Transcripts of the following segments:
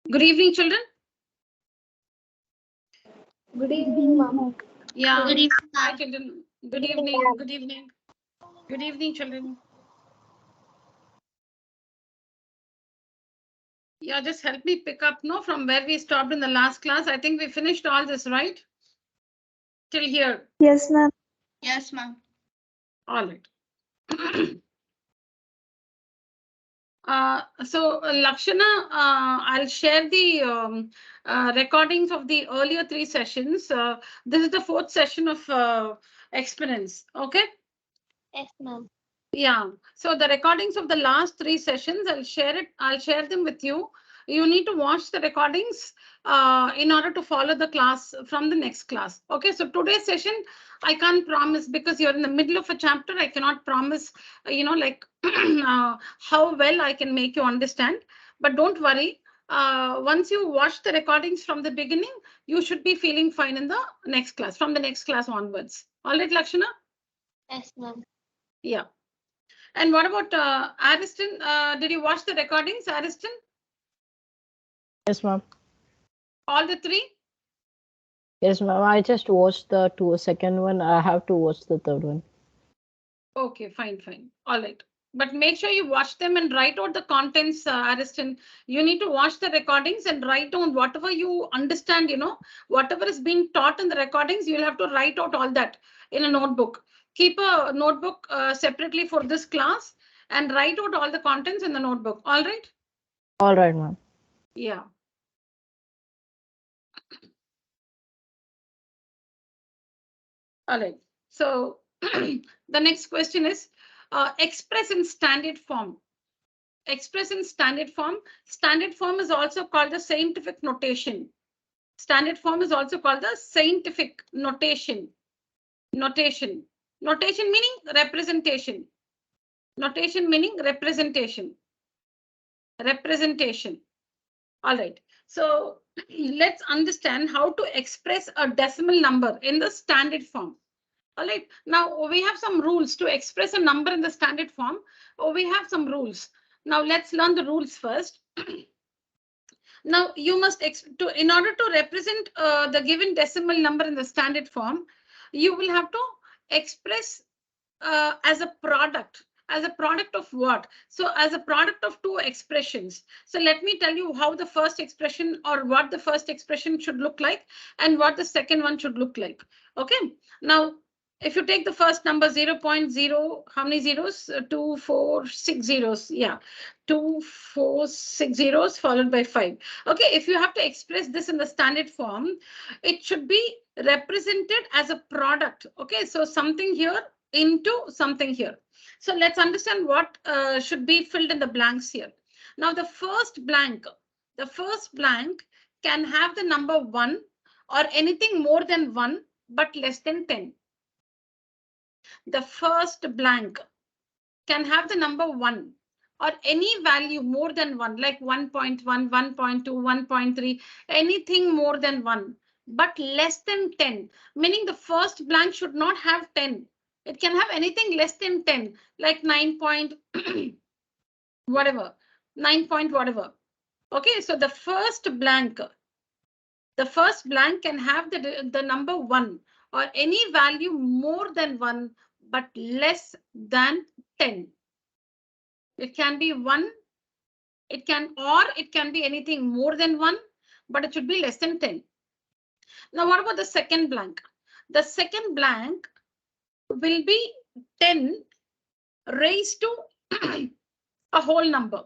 Good evening, children. Good evening, ma'am. Yeah. Good evening, Hi, ma'am. children. Good evening. Good evening. Good evening, children. Yeah, just help me pick up, no, from where we stopped in the last class. I think we finished all this, right? Till here. Yes, ma'am. Yes, ma'am. All right. Lakshana, I'll share the recordings of the earlier 3 sessions. This is the 4th session of exponents. Okay. Yes, ma'am. Yeah. So the recordings of the last 3 sessions, I'll share them with you. You need to watch the recordings in order to follow the class from the next class. Okay. So today's session, I can't promise because you're in the middle of a chapter. I cannot promise, like how well I can make you understand. But don't worry. Once you watch the recordings from the beginning, you should be feeling fine in the next class, from the next class onwards. All right, Lakshana? Yes, ma'am. Yeah. And what about Ariston? Did you watch the recordings, Ariston? Yes, ma'am. All the 3? Yes, ma'am. I just watched the second one. I have to watch the third one. Okay, fine. All right. But make sure you watch them and write out the contents, Ariston. You need to watch the recordings and write down whatever you understand, whatever is being taught in the recordings, you'll have to write out all that in a notebook. Keep a notebook separately for this class and write out all the contents in the notebook. All right? All right, ma'am. Yeah. All right. So the next question is express in standard form. Express in standard form. Standard form is also called the scientific notation. Standard form is also called the scientific notation. Notation meaning representation. Notation meaning representation. Representation. All right. So let's understand how to express a decimal number in the standard form. All right. Now we have some rules to express a number in the standard form. We have some rules. Now let's learn the rules first. Now you must, in order to represent the given decimal number in the standard form, you will have to express as a product. As a product of what? So as a product of 2 expressions. So let me tell you how the first expression or what the first expression should look like and what the second one should look like. Okay. Now, if you take the first number 0.0, how many zeros? 2, 4, 6 zeros. Yeah. 2, 4, 6 zeros followed by 5. Okay. If you have to express this in the standard form, it should be represented as a product. Okay. So something here into something here. So let's understand what should be filled in the blanks here. Now the first blank can have the number 1 or anything more than 1 but less than 10. The first blank can have the number 1 or any value more than 1, like 1.1, 1.2, 1.3, anything more than 1 but less than 10, meaning the first blank should not have 10. It can have anything less than 10, like 9 point whatever, 9 point whatever. Okay, so the first blank can have the number 1 or any value more than 1 but less than 10. It can be 1, it can be anything more than 1, but it should be less than 10. Now, what about the second blank? The second blank will be 10 raised to a whole number.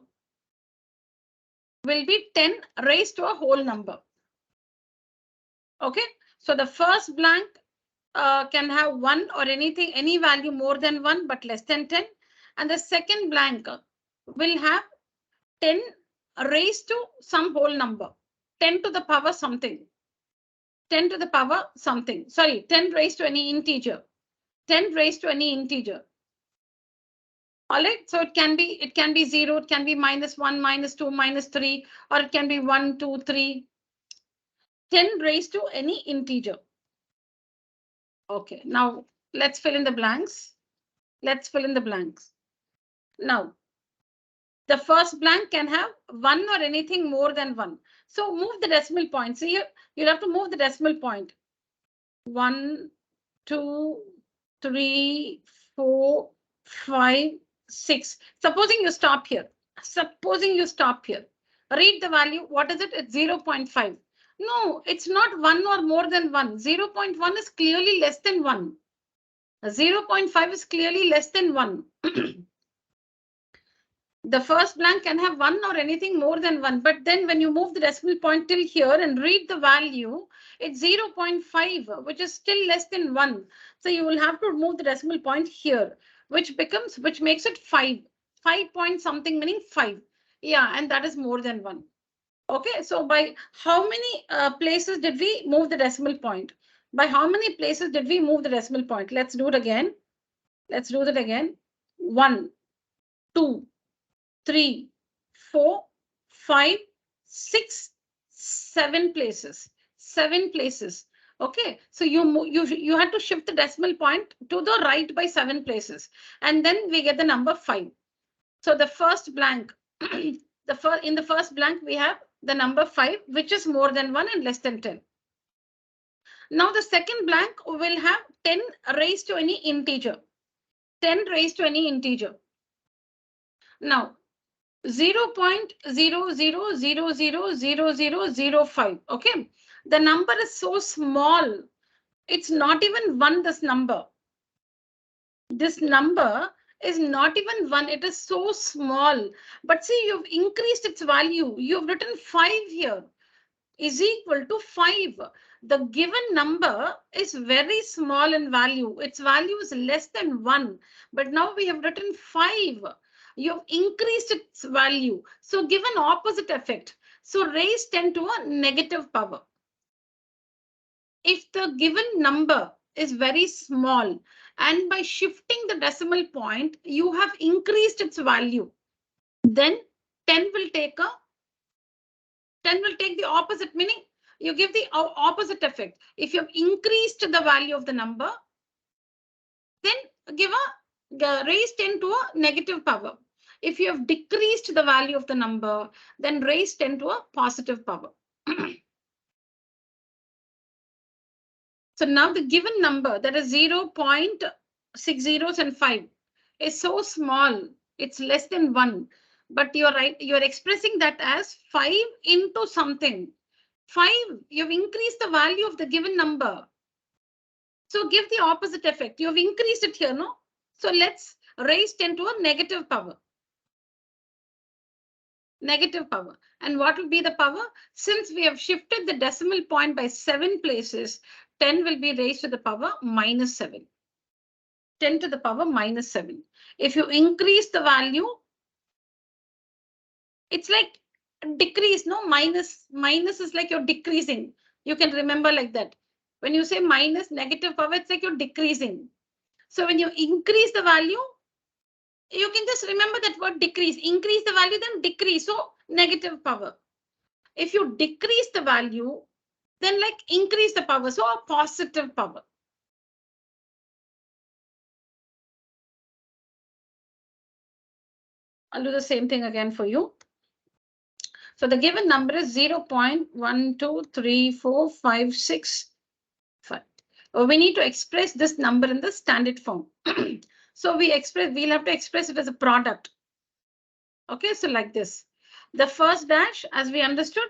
Will be 10 raised to a whole number. Okay, so the first blank can have 1 or anything, any value more than 1 but less than 10. And the second blank will have 10 raised to some whole number, 10 to the power something. 10 to the power something. Sorry, 10 raised to any integer. 10 raised to any integer. All right, so it can be 0, it can be -1, -2, -3, or it can be 1, 2, 3. 10 raised to any integer. Okay, now let's fill in the blanks. Now, The first blank can have 1 or anything more than 1. So move the decimal point. See here, you'll have to move the decimal point. 1, 2, 3, 4, 5, 6. Supposing you stop here. Supposing you stop here. Read the value. What is it? It's 0.5. No, it's not 1 or more than 1. 0.1 is clearly less than 1. 0.5 is clearly less than 1. The first blank can have 1 or anything more than 1. But then when you move the decimal point till here and read the value, it's 0.5, which is still less than 1. So you will have to move the decimal point here, which makes it 5. 5 point something, meaning 5. Yeah, and that is more than 1. Okay, so by how many places did we move the decimal point? By how many places did we move the decimal point? Let's do it again. Let's do that again. 1, 2, 3, 4, 5, 6, 7 places. 7 places. Okay, so you had to shift the decimal point to the right by 7 places, and then we get the number 5. So the first blank, in the first blank we have the number 5, which is more than 1 and less than 10. Now the second blank will have 10 raised to any integer. 10 raised to any integer. Now 0.00000005. Okay, the number is so small. It's not even 1. This number is not even 1. It is so small. But see, you've increased its value. You've written 5 here is equal to 5. The given number is very small in value. Its value is less than 1. But now we have written 5. You've increased its value. So give an opposite effect. So raise 10 to a negative power. If the given number is very small and by shifting the decimal point, you have increased its value, then 10 will take the opposite, meaning you give the opposite effect. If you have increased the value of the number, then raise 10 to a negative power. If you have decreased the value of the number, then raise 10 to a positive power. So now the given number, that is 0.60 and 5, is so small. It's less than 1. But you're right, you're expressing that as 5 into something. 5, you've increased the value of the given number. So give the opposite effect. You've increased it here, no? So let's raise 10 to a negative power. Negative power. And what will be the power? Since we have shifted the decimal point by 7 places, 10 will be raised to the power minus 7. 10 to the power minus 7. If you increase the value, it's like decrease, no? Minus is like you're decreasing. You can remember like that. When you say minus negative power, it's like you're decreasing. So when you increase the value, you can just remember that word decrease. Increase the value, then decrease. So negative power. If you decrease the value, then like increase the power. So a positive power. I'll do the same thing again for you. So the given number is 0.1234565. We need to express this number in the standard form. So we'll have to express it as a product. Okay, so like this. The first dash, as we understood,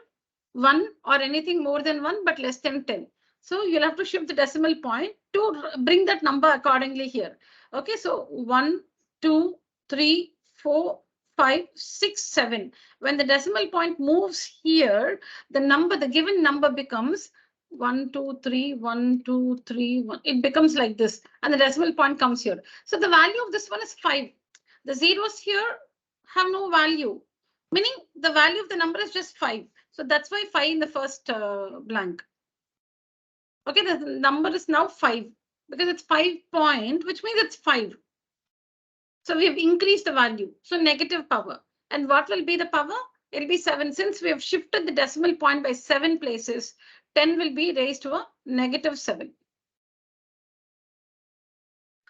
1 or anything more than 1, but less than 10. So you'll have to shift the decimal point to bring that number accordingly here. Okay, so 1, 2, 3, 4, 5, 6, 7. When the decimal point moves here, the given number becomes 1, 2, 3, 1, 2, 3, 1. It becomes like this, and the decimal point comes here. So the value of this one is 5. The zeros here have no value, meaning the value of the number is just 5. So that's why 5 in the first blank. Okay, the number is now 5 because it's 5 point, which means it's 5. So we have increased the value. So negative power. And what will be the power? It will be 7. Since we have shifted the decimal point by 7 places, 10 will be raised to a negative 7.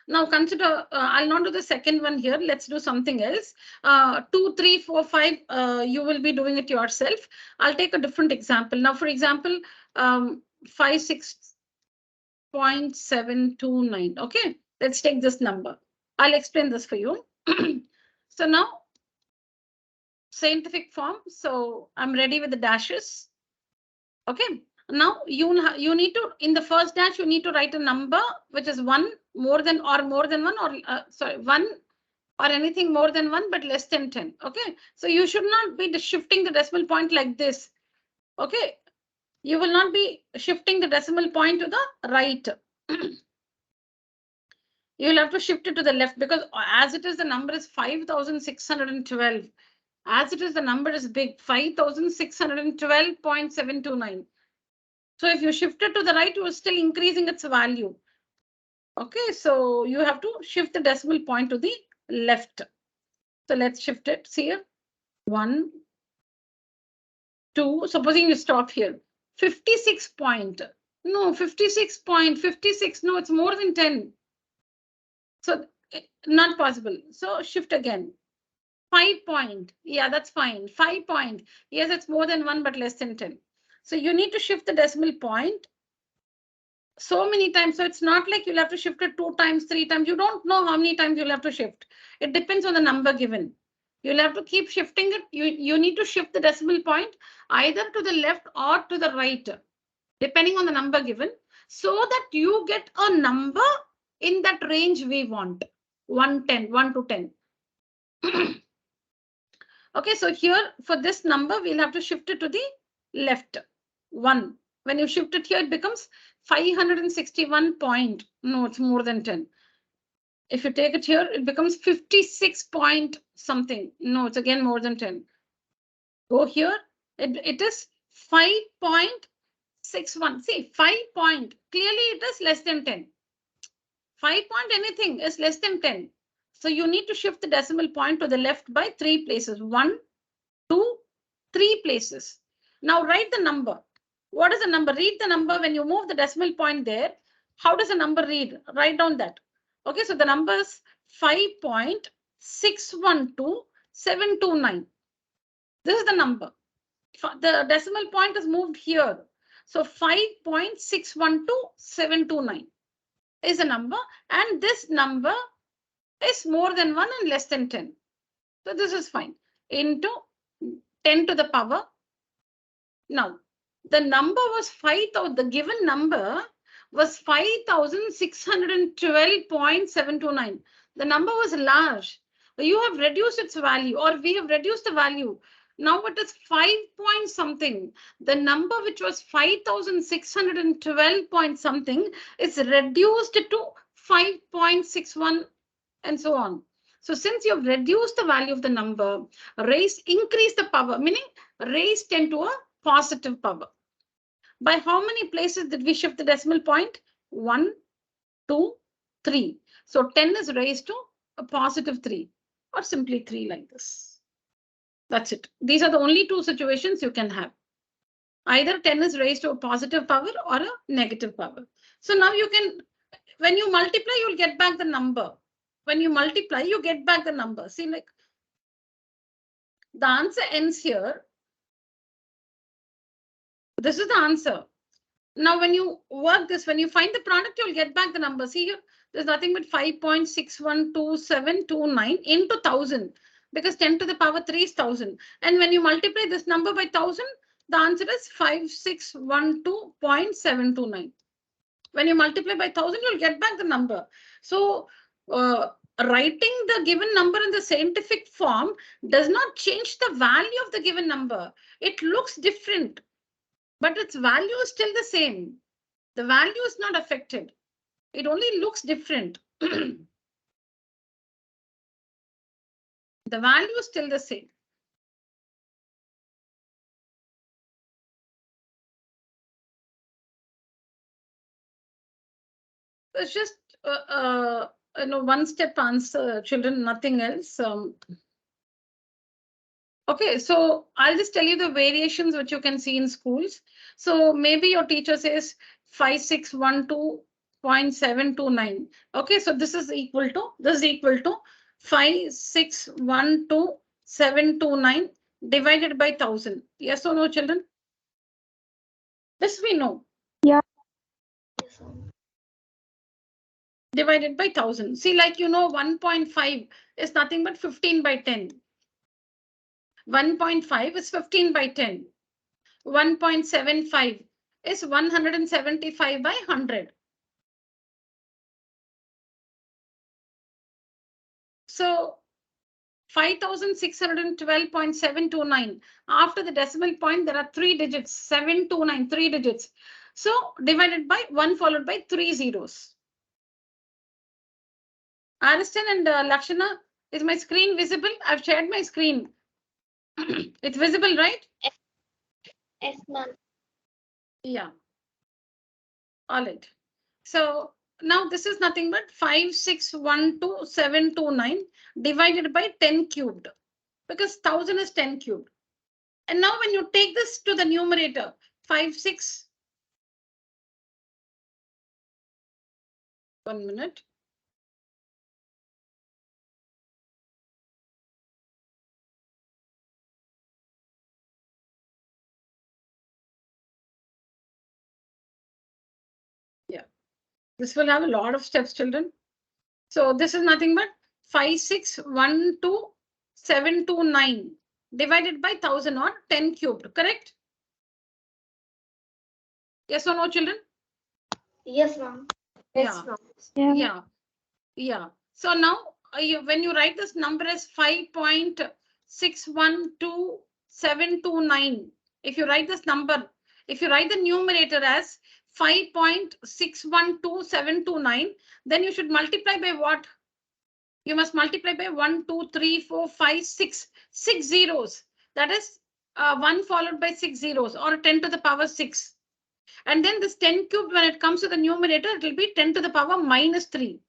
Now consider, I'll not do the second one here. Let's do something else. 2, 3, 4, 5, you will be doing it yourself. I'll take a different example. Now, for example, 56.729. Okay, let's take this number. I'll explain this for you. So now, scientific form. So I'm ready with the dashes. Okay. Now you need to, in the first dash, you need to write a number which is 1 more than 1 or sorry, 1 or anything more than 1 but less than 10. Okay. So you should not be shifting the decimal point like this. Okay. You will not be shifting the decimal point to the right. You will have to shift it to the left, because as it is, the number is 5,612. As it is, the number is big, 5,612.729. So if you shift it to the right, you are still increasing its value. Okay, so you have to shift the decimal point to the left. So let's shift it. See here, 1, 2. Supposing you stop here, 56 point. No, 56.56. No, it's more than 10. So not possible. So shift again. 5 point. Yeah, that's fine. 5 point. Yes, it's more than 1, but less than 10. So you need to shift the decimal point so many times. So it's not like you'll have to shift it 2 times, 3 times. You don't know how many times you'll have to shift. It depends on the number given. You'll have to keep shifting it. You need to shift the decimal point either to the left or to the right, depending on the number given, so that you get a number in that range we want. 1 to 10. Okay, so here for this number, we'll have to shift it to the left. 1. When you shift it here, it becomes 561 point. No, it's more than 10. If you take it here, it becomes 56 point something. No, it's again more than 10. Go here, it is 5.61. See, 5 point. Clearly, it is less than 10. 5 point anything is less than 10. So you need to shift the decimal point to the left by 3 places. 1, 2, 3 places. Now write the number. What is the number? Read the number when you move the decimal point there. How does the number read? Write down that. Okay, so the number is 5.612729. This is the number. The decimal point is moved here. So 5.612729 is a number, and this number is more than 1 and less than 10. So this is fine. Into 10 to the power. Now, the number was 5,000. The given number was 5,612.729. The number was large. You have reduced its value, or we have reduced the value. Now it is 5 point something. The number which was 5,612 point something is reduced to 5.61 and so on. So since you have reduced the value of the number, increase the power, meaning raise 10 to a positive power. By how many places did we shift the decimal point? 1, 2, 3. So 10 is raised to a positive 3, or simply 3 like this. That's it. These are the only 2 situations you can have. Either 10 is raised to a positive power or a negative power. So now you can, when you multiply, you'll get back the number. When you multiply, you get back the number. See, like the answer ends here. This is the answer. Now, when you work this, when you find the product, you'll get back the number. See here, there's nothing but 5.612729 into 1000, because 10 to the power 3 is 1000. And when you multiply this number by 1000, the answer is 5612.729. When you multiply by 1000, you'll get back the number. So writing the given number in the scientific form does not change the value of the given number. It looks different, but its value is still the same. The value is not affected. It only looks different. The value is still the same. It's just one-step answer, children, nothing else. Okay, so I'll just tell you the variations which you can see in schools. So maybe your teacher says 5612 0.729. Okay, so this is equal to 5612729 divided by 1000. Yes or no, children? This we know. Yes, ma'am. Divided by 1000. See, like 1.5 is nothing but 15 by 10. 1.5 is 15 by 10. 1.75 is 175 by 100. So 5612.729. After the decimal point, there are 3 digits, 729, 3 digits. So divided by 1 followed by 3 zeros. Ariston and Lakshana, is my screen visible? I've shared my screen. It's visible, right? Yes, ma'am. Yeah. All right. So now this is nothing but 5612.729 divided by 10 cubed, because 1000 is 10 cubed. And now when you take this to the numerator, 1 minute. Yeah, this will have a lot of steps, children. So this is nothing but 5612.729 divided by 1000 or 10 cubed, correct? Yes or no, children? Yes, ma'am. Yeah. Yeah. Yeah. So now when you write this number as 5.612729, if you write this number, if you write the numerator as 5.612729, then you should multiply by what? You must multiply by 1, 2, 3, 4, 5, 6. 6 zeros. That is 1 followed by 6 zeros, or 10 to the power 6. And then this 10 cubed, when it comes to the numerator, it will be 10 to the power minus 3.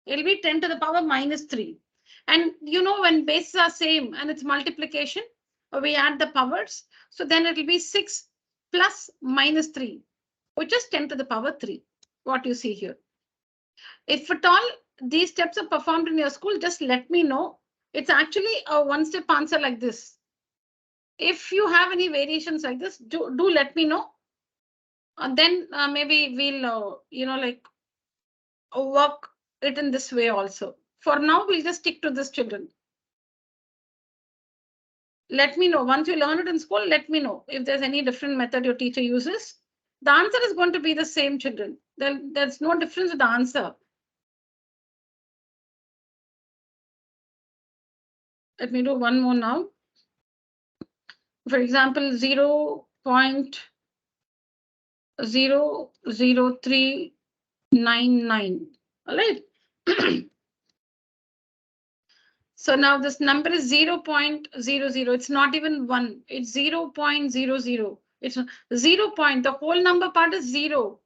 It will be 10 to the power minus 3. And when bases are same and it's multiplication, we add the powers. So then it will be 6 plus minus 3, which is 10 to the power 3. What you see here. If at all these steps are performed in your school, just let me know. It's actually a one-step answer like this. If you have any variations like this, do let me know. And then maybe we'll, work it in this way also. For now, we'll just stick to this, children. Let me know. Once you learn it in school, let me know if there's any different method your teacher uses. The answer is going to be the same, children. There's no difference with the answer. Let me do one more now. For example, 0.00399. All right. So now this number is 0.00. It's not even 1. It's 0.00. It's 0 point. The whole number part is 0.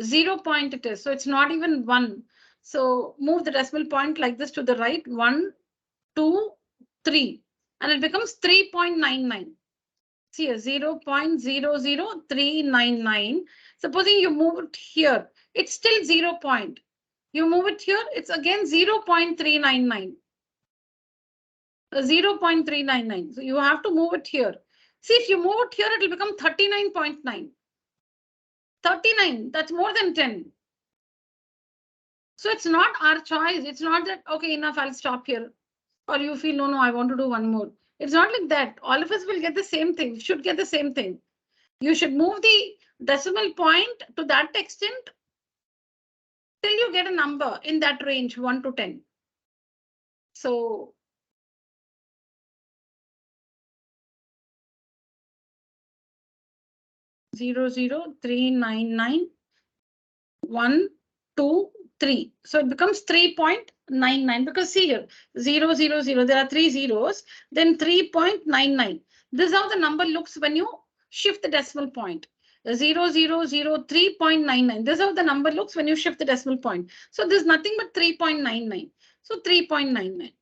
0 point it is. So it's not even 1. So move the decimal point like this to the right. 1, 2, 3. And it becomes 3.99. See, 0.00399. Supposing you move it here, it's still 0 point. You move it here, it's again 0.399. 0.399. So you have to move it here. See, if you move it here, it will become 39.9. 39, that's more than 10. So it's not our choice. It's not that, okay, enough, I'll stop here. Or you feel, no, I want to do one more. It's not like that. All of us will get the same thing, should get the same thing. You should move the decimal point to that extent till you get a number in that range, 1 to 10. So 0.00399, 1, 2, 3. So it becomes 3.99, because see here, 0, 0, 0, there are 3 zeros, then 3.99. This is how the number looks when you shift the decimal point. 0.00399. This is how the number looks when you shift the decimal point. So there's nothing but 3.99. So 3.99.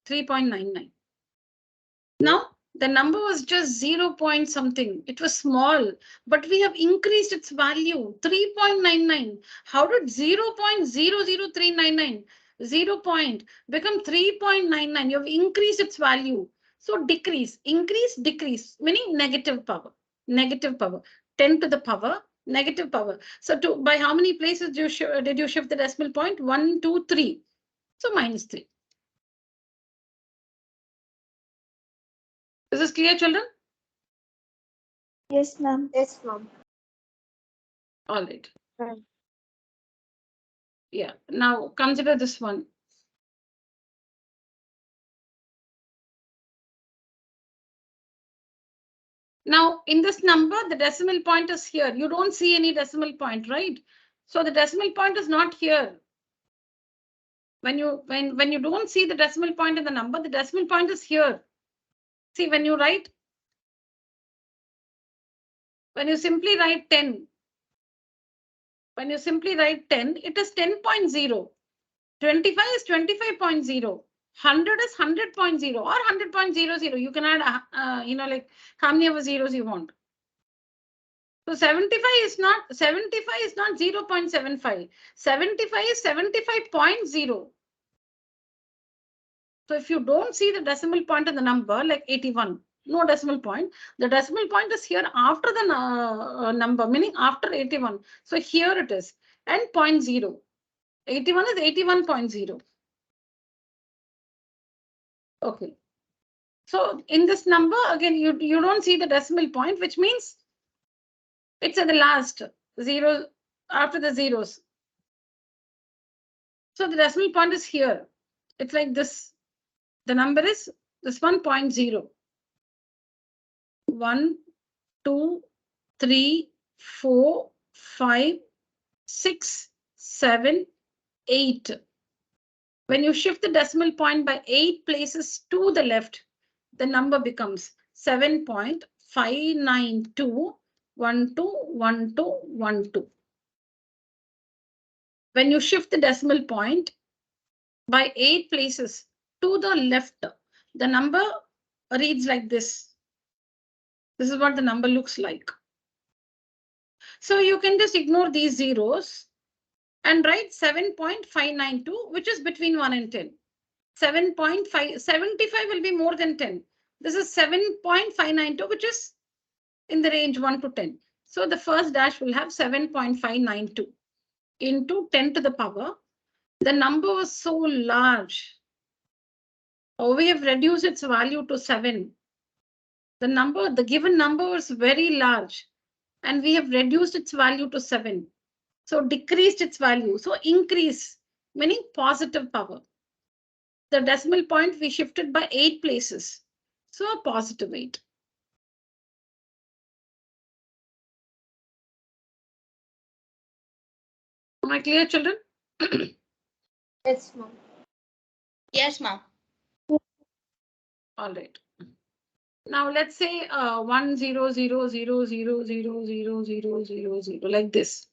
3.99. Now The number was just 0 point something. It was small, but we have increased its value 3.99. How did 0.00399 0 point become 3.99? You have increased its value. So decrease, increase, decrease, meaning negative power. Negative power. 10 to the power, negative power. So by how many places did you shift the decimal point? 1, 2, 3. So minus 3. Is this clear, children? Yes, ma'am. Yes, ma'am. All right. Yeah. Now consider this one. Now in this number, the decimal point is here. You don't see any decimal point, right? So the decimal point is not here. When you don't see the decimal point in the number, the decimal point is here. See, when you simply write 10, when you simply write 10, it is 10.0. 25 is 25.0. 100 is 100.0 or 100.00. You can add, like how many of the zeros you want. So 75 is not 0.75. 75 is 75.0. So if you don't see the decimal point in the number like 81, no decimal point, the decimal point is here after the number, meaning after 81. So here it is, and 0.0. 81 is 81.0. Okay. So in this number, again, you don't see the decimal point, which means it's at the last zero after the zeros. So the decimal point is here. It's like this. The number is this 1.0. 1, 2, 3, 4, 5, 6, 7, 8. When you shift the decimal point by 8 places to the left, the number becomes 7.592121212. When you shift the decimal point by 8 places to the left, the number reads like this. This is what the number looks like. So you can just ignore these zeros and write 7.592, which is between 1 and 10. 75 will be more than 10. This is 7.592, which is in the range 1 to 10. So the first dash will have 7.592 into 10 to the power. The number was so large. Or we have reduced its value to 7. The given number was very large, and we have reduced its value to 7. So decreased its value. So increase, meaning positive power. The decimal point we shifted by 8 places. So a positive 8. Am I clear, children? Yes, ma'am. Yes, ma'am. All right. Now let's say 1 0 0 0 0 0 0 0 0 0 like this.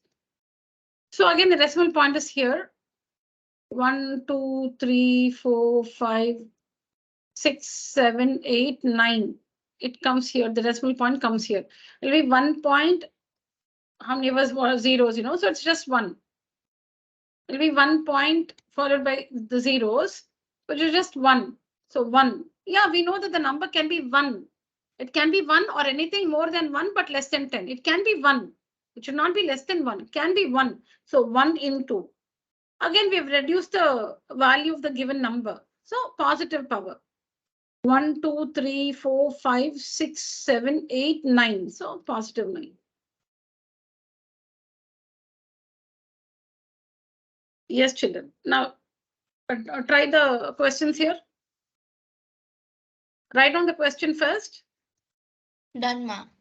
So again, the decimal point is here. 1 2 3 4 5 6 7 8 9. It comes here. The decimal point comes here. It will be 1 point. How many was zeros? So it's just 1. It will be 1 point followed by the zeros, which is just 1. So 1. Yeah, we know that the number can be 1. It can be 1 or anything more than 1, but less than 10. It can be 1. It should not be less than 1. It can be 1. So 1 into. Again, we have reduced the value of the given number. So positive power. 1, 2, 3, 4, 5, 6, 7, 8, 9. So positive 9. Yes, children. Now, try the questions here. Write down the question first. Done, ma'am.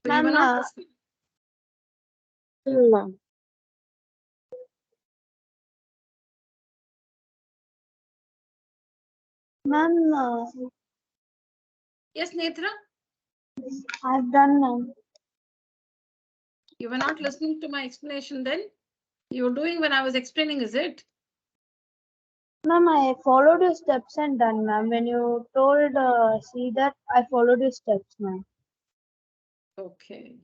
So you were not listening. Ma'am, Yes, Netra? I've done, ma'am. You were not listening to my explanation then? You were doing when I was explaining, is it? Ma'am, I followed your steps and done, ma'am. When you told see that, I followed your steps, ma'am. Okay.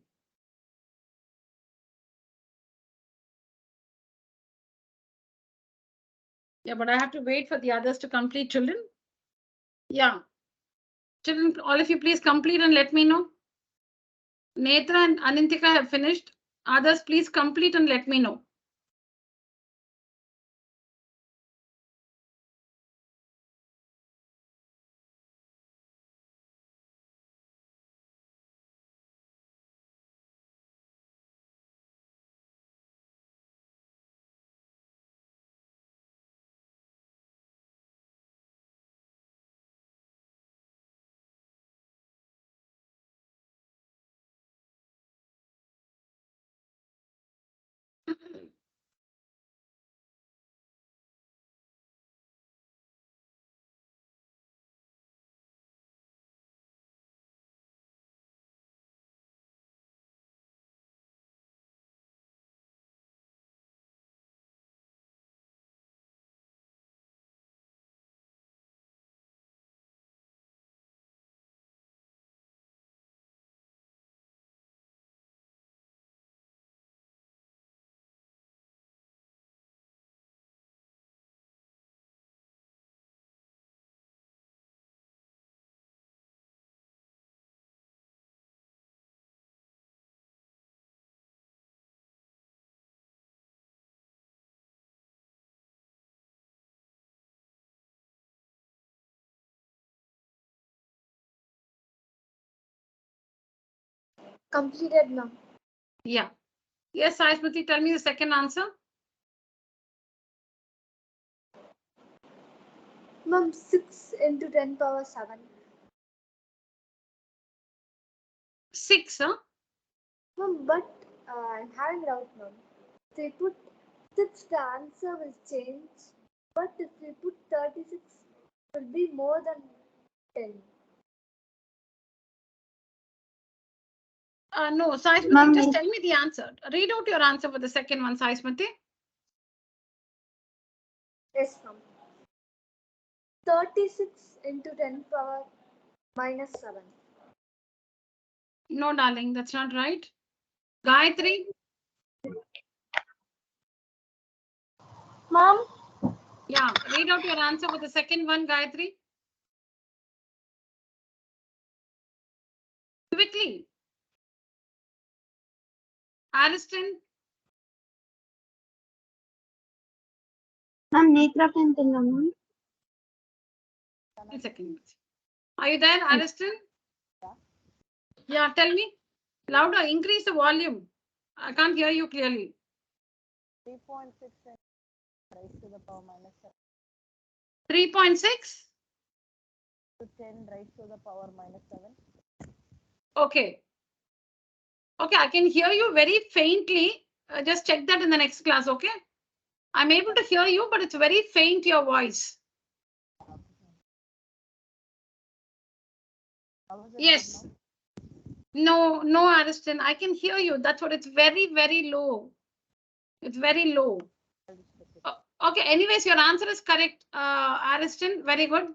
Yeah, but I have to wait for the others to complete, children. Yeah. Children, all of you please complete and let me know. Netra and Anantika have finished. Others, please complete and let me know. Completed, ma'am. Yeah. Yes, Sai Smriti, tell me the second answer. Ma'am, 6 into 10 power 7. 6, huh? Ma'am, but I'm having a doubt, ma'am. If we put 6, the answer will change. But if we put 36, it will be more than 10. No, Sai Smriti, Ma'am, just tell me the answer. Read out your answer for the second one, Sai Smriti. Yes, ma'am. 36 into 10 power minus 7. No, darling, that's not right. Gayatri. Ma'am, Yeah, read out your answer for the second one, Gayatri. Quickly. Ariston. ma'am, Netra can tell ma'am. 1 second. Are you there, Ariston? Yeah, tell me. Louder, increase the volume. I can't hear you clearly. 3.6 raised to the power minus 3.6? to 10 raised to the power minus 7. Okay. Okay, I can hear you very faintly. Just check that in the next class, okay? I'm able to hear you, but it's very faint, your voice. Yes. No, no, Ariston, I can hear you. That's what it's very, very low. It's very low. Okay, anyways, your answer is correct, Ariston. Very good.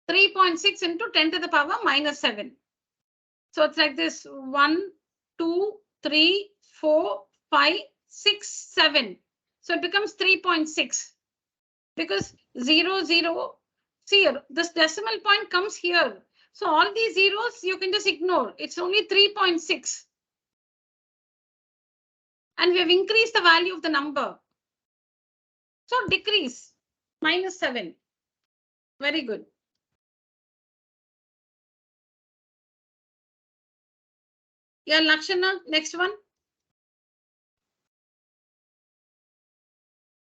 3.6 into 10 to the power minus 7. So it's like this 1, 2, 3, 4, 5, 6, 7. So it becomes 3.6 because 0, 0. See here, this decimal point comes here. So all these zeros you can just ignore. It's only 3.6. And we have increased the value of the number. So decrease minus 7. Very good. Yeah, Lakshana, next one.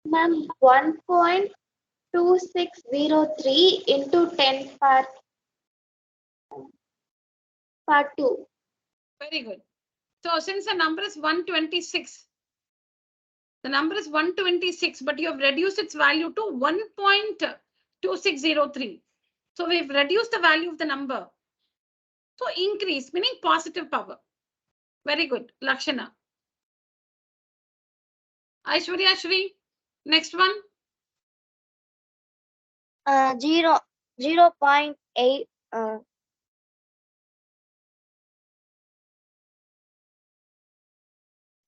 Ma'am, 1.2603 into 10 power 2. Very good. So since the number is 126, the number is 126, but you have reduced its value to 1.2603. So we've reduced the value of the number. So increase, meaning positive power. Very good, Lakshana. Aishwarya Shri, next one. 0.8.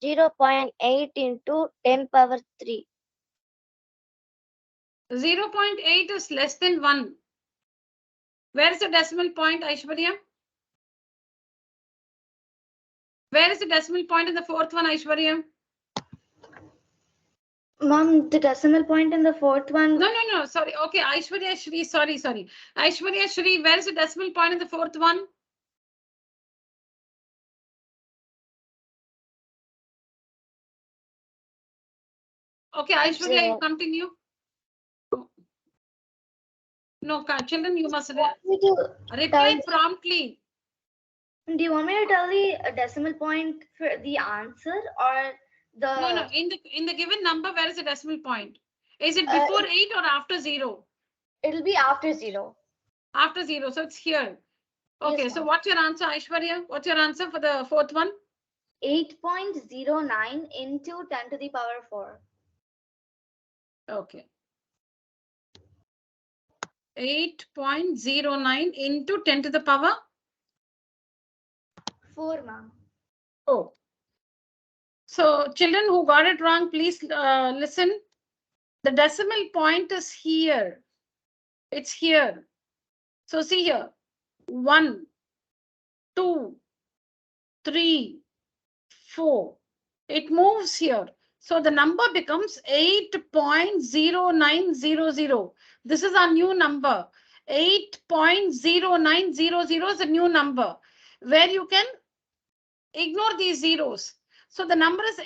0.8 into 10 power 3. 0.8 is less than 1. Where is the decimal point, Aishwarya? Where is the decimal point in the fourth one, Aishwarya? Mom, the decimal point in the fourth one. No. Sorry. Okay, Aishwarya Shri. Sorry. Aishwarya Shri, where is the decimal point in the fourth one? Okay, Aishwarya, you continue. No, children, you must reply promptly. Do you want me to tell the decimal point for the answer or the? No. In the given number, where is the decimal point? Is it before 8 or after 0? It'll be after 0. After 0, so it's here. Okay, Yes, so what's your answer, Aishwarya? What's your answer for the fourth one? 8.09 into 10 to the power 4. Okay. 8.09 into 10 to the power? 4, ma'am. Oh. So children who got it wrong, please listen. The decimal point is here. It's here. So see here. 1, 2, 3, 4. It moves here. So the number becomes 8.0900. This is our new number. 8.0900 is a new number where you can ignore these zeros. So the number is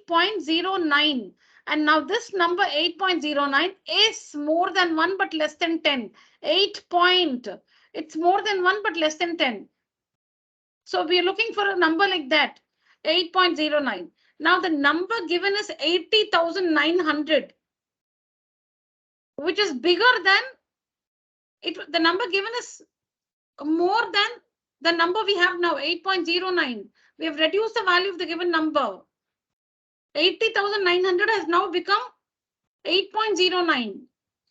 8.09. And now this number 8.09 is more than 1 but less than 10. It's more than 1 but less than 10. So we are looking for a number like that, 8.09. Now the number given is 80,900, which is bigger than it. The number given is more than the number we have now, 8.09. We have reduced the value of the given number. 80,900 has now become 8.09. So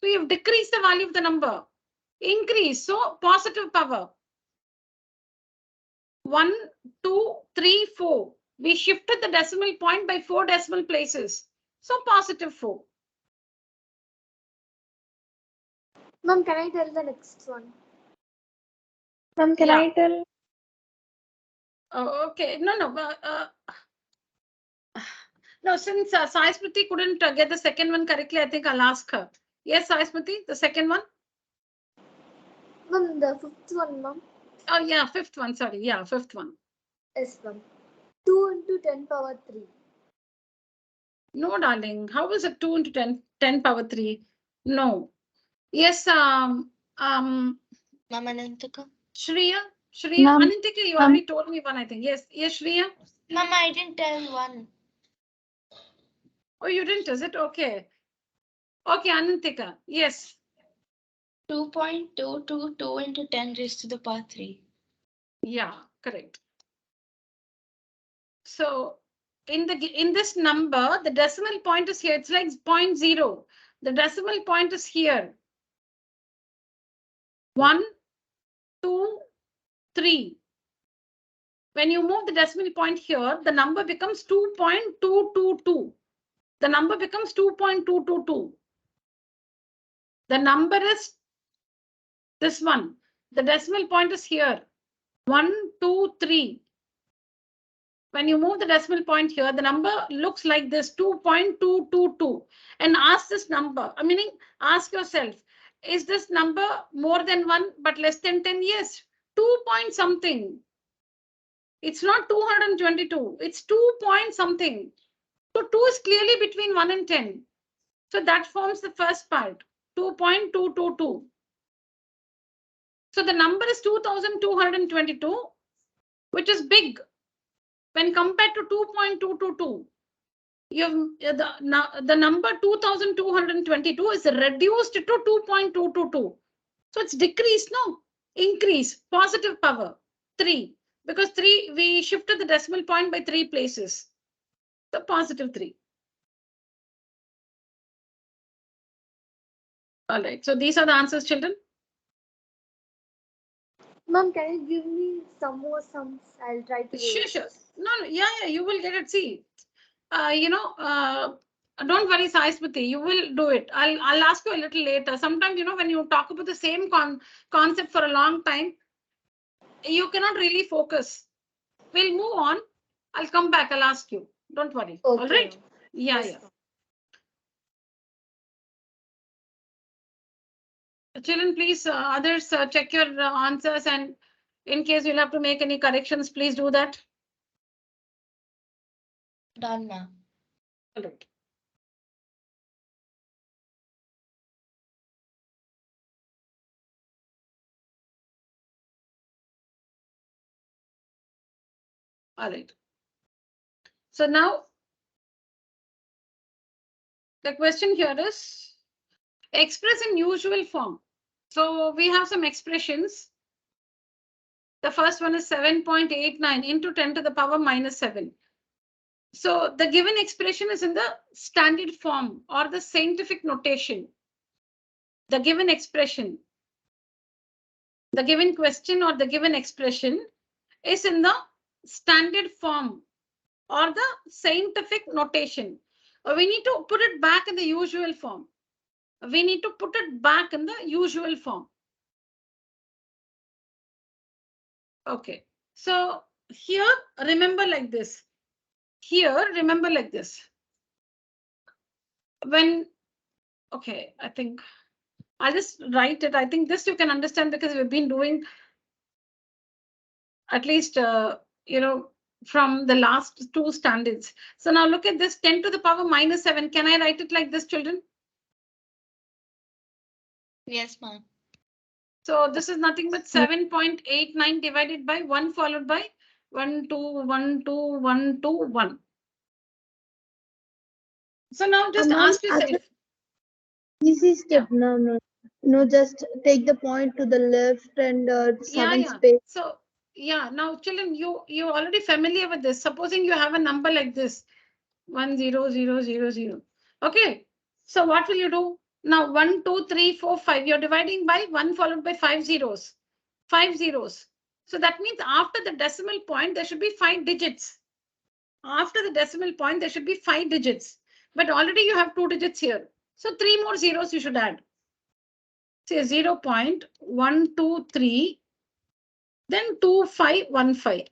we have decreased the value of the number. Increase, so positive power. 1, 2, 3, 4. We shifted the decimal point by 4 decimal places. So positive 4. Mom, can I tell the next one? Mom, can Yeah. I tell? Oh, okay. No, since Sai Smriti couldn't get the second one correctly, I think I'll ask her. Yes, Sai Smriti, the second one? Mom, the fifth one, Mom. Oh, yeah, fifth one. Sorry. Yeah, fifth one. Yes, Mom. 2 into 10 power 3. No, darling. How is it 2 into 10 power 3? No. Yes, Mama Anantika. Shreya, Ma'am. Anantika, you already told me one, I think. Yes, Shreya. Mama, I didn't tell one. Oh, you didn't, is it? Okay. Okay, Anantika. Yes. 2.222 into 10 raised to the power 3. Yeah, correct. So in this number, the decimal point is here. It's like 0.0. The decimal point is here. 1, 2, 3. When you move the decimal point here, the number becomes 2.222. The number becomes 2.222. The number is this one. The decimal point is here. 1, 2, 3. When you move the decimal point here, the number looks like this, 2.222. And ask this number, meaning ask yourself, is this number more than 1 but less than 10? Yes, 2 point something. It's not 222, it's 2 point something. So 2 is clearly between 1 and 10. So that forms the first part, 2.222. So the number is 2,222, which is big when compared to 2.222. The number 2,222 is reduced to 2.222. So it's decreased, no? Increase, positive power, 3. Because 3, we shifted the decimal point by 3 places. So positive 3. All right. So these are the answers, children. Ma'am, can you give me some more sums? I'll try to do Sure, it. sure. No, no, yeah, you will get it. See, don't worry, Sai Smriti, you will do it. I'll ask you a little later. Sometimes, when you talk about the same concept for a long time, you cannot really focus. We'll move on. I'll come back. I'll ask you. Don't worry. Okay, All right. ma'am. Yeah, Yes, yeah. ma'am. Children, please, others check your answers, and in case you'll have to make any corrections, please do that. Done, ma'am. All right. All right. So now the question here is express in usual form. So we have some expressions. The first one is 7.89 into 10 to the power minus 7. So the given expression is in the standard form or the scientific notation. The given expression, the given question or the given expression is in the standard form or the scientific notation. We need to put it back in the usual form. We need to put it back in the usual form. Okay. So here, remember like this. Here, remember like this. When, okay, I think I'll just write it. I think this you can understand because we've been doing at least, from the last two standards. So now look at this 10 to the power minus 7. Can I write it like this, children? Yes, ma'am. So this is nothing but 7.89 divided by 1 followed by 1, 2, 1, 2, 1, 2, 1. So now just ask yourself. Easy step, no. No, just take the point to the left and seven space. So yeah, now children, you already familiar with this. Supposing you have a number like this, 1, 0, 0, 0, 0. Okay. So what will you do? Now 1, 2, 3, 4, 5. You're dividing by 1 followed by 5 zeros. 5 zeros. So that means after the decimal point, there should be 5 digits. After the decimal point, there should be 5 digits. But already you have 2 digits here. So 3 more zeros you should add. Say 0.123, then 2515.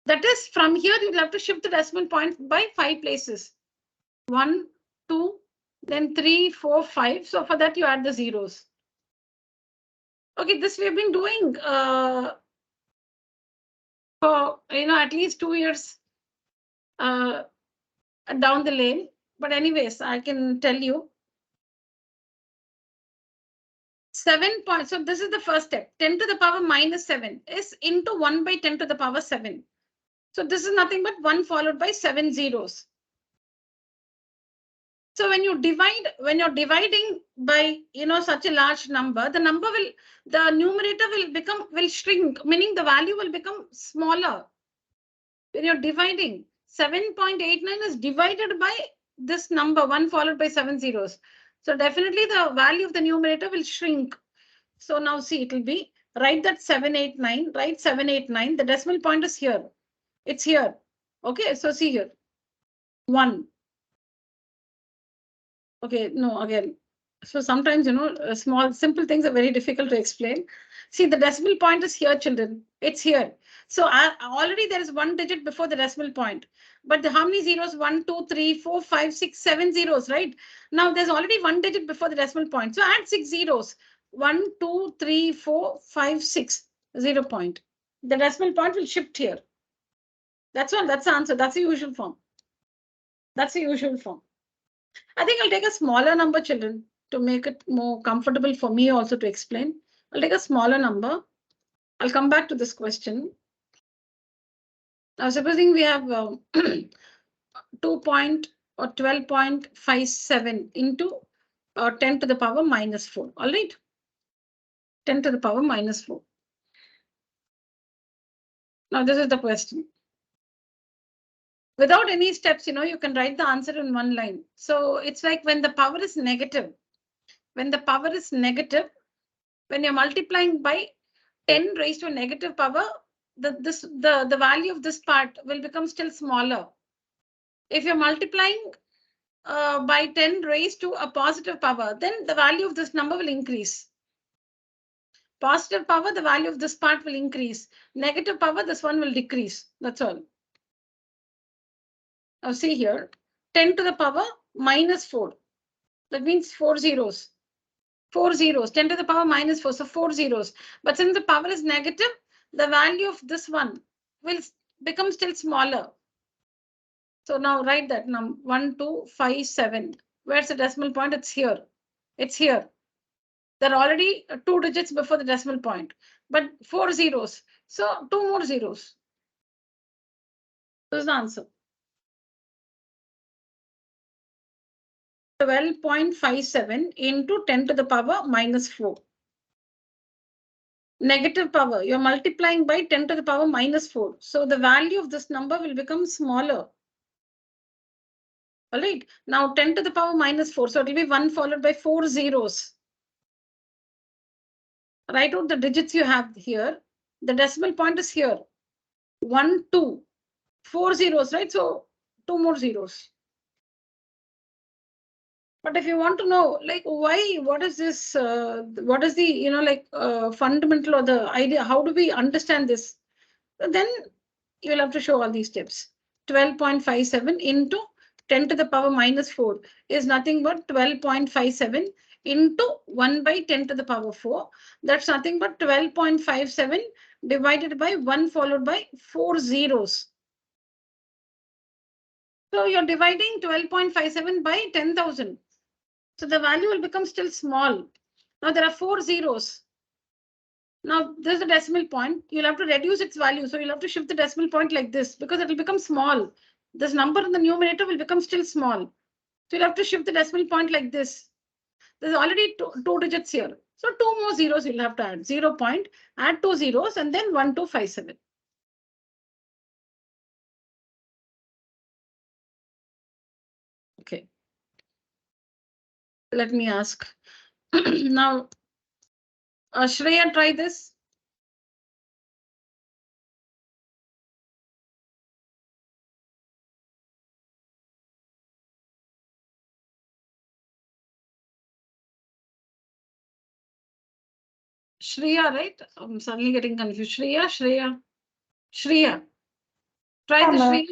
That is from here, you'll have to shift the decimal point by 5 places. 1, 2, then 3, 4, 5. So for that, you add the zeros. Okay, this we have been doing for, at least 2 years down the lane. But anyways, I can tell you 7 points. So this is the first step. 10 to the power minus 7 is into 1 by 10 to the power 7. So this is nothing but 1 followed by 7 zeros. So when you're dividing by, such a large number, the numerator will shrink, meaning the value will become smaller. When you're dividing, 7.89 is divided by this number, 1 followed by 7 zeros. So definitely the value of the numerator will shrink. So now see, it will be, write that 789, write 789. The decimal point is here. It's here. Okay, so see here. 1. Okay, no, again. So sometimes, small, simple things are very difficult to explain. See, the decimal point is here, children. It's here. So already there is 1 digit before the decimal point. But how many zeros? 1, 2, 3, 4, 5, 6, 7 zeros, right? Now there's already 1 digit before the decimal point. So add 6 zeros. 1, 2, 3, 4, 5, 6. 0 point. The decimal point will shift here. That's all. That's the answer. That's the usual form. That's the usual form. I think I'll take a smaller number, children, to make it more comfortable for me also to explain. I'll take a smaller number. I'll come back to this question. Now, supposing we have 2 point or 12.57 into 10 to the power minus 4. All right. 10 to the power minus 4. Now, this is the question. Without any steps, you can write the answer in one line. So it's like when the power is negative. when the power is negative, when you're multiplying by 10 raised to a negative power, the value of this part will become still smaller. If you're multiplying by 10 raised to a positive power, then the value of this number will increase. Positive power, the value of this part will increase. Negative power, this one will decrease. That's all. Now see here, 10 to the power minus 4. That means 4 zeros. 4 zeros, 10 to the power minus 4, so 4 zeros. But since the power is negative, the value of this one will become still smaller. So now write that number 1257. Where's the decimal point? It's here. It's here. There are already 2 digits before the decimal point, but 4 zeros. So 2 more zeros. This is the answer. 12.57 into 10 to the power minus 4. Negative power, you're multiplying by 10 to the power minus 4. So the value of this number will become smaller. All right. Now 10 to the power minus 4. So it will be 1 followed by 4 zeros. Write out the digits you have here. The decimal point is here. 1, 2, 4 zeros, right? So 2 more zeros. But if you want to know, like, why, what is this, what is the, fundamental or the idea, how do we understand this? Then you will have to show all these steps. 12.57 into 10 to the power minus 4 is nothing but 12.57 into 1 by 10 to the power 4. That's nothing but 12.57 divided by 1 followed by 4 zeros. So you're dividing 12.57 by 10,000. So the value will become still small. Now there are 4 zeros. Now there's a decimal point. You'll have to reduce its value. So you'll have to shift the decimal point like this because it will become small. This number in the numerator will become still small. So you'll have to shift the decimal point like this. There's already two digits here. So 2 more zeros you'll have to add. 0 point, add 2 zeros and then 1257. Okay. Let me ask. Now, Shreya, try this. Shreya, right? I'm suddenly getting confused. Shreya. Try this, Shreya.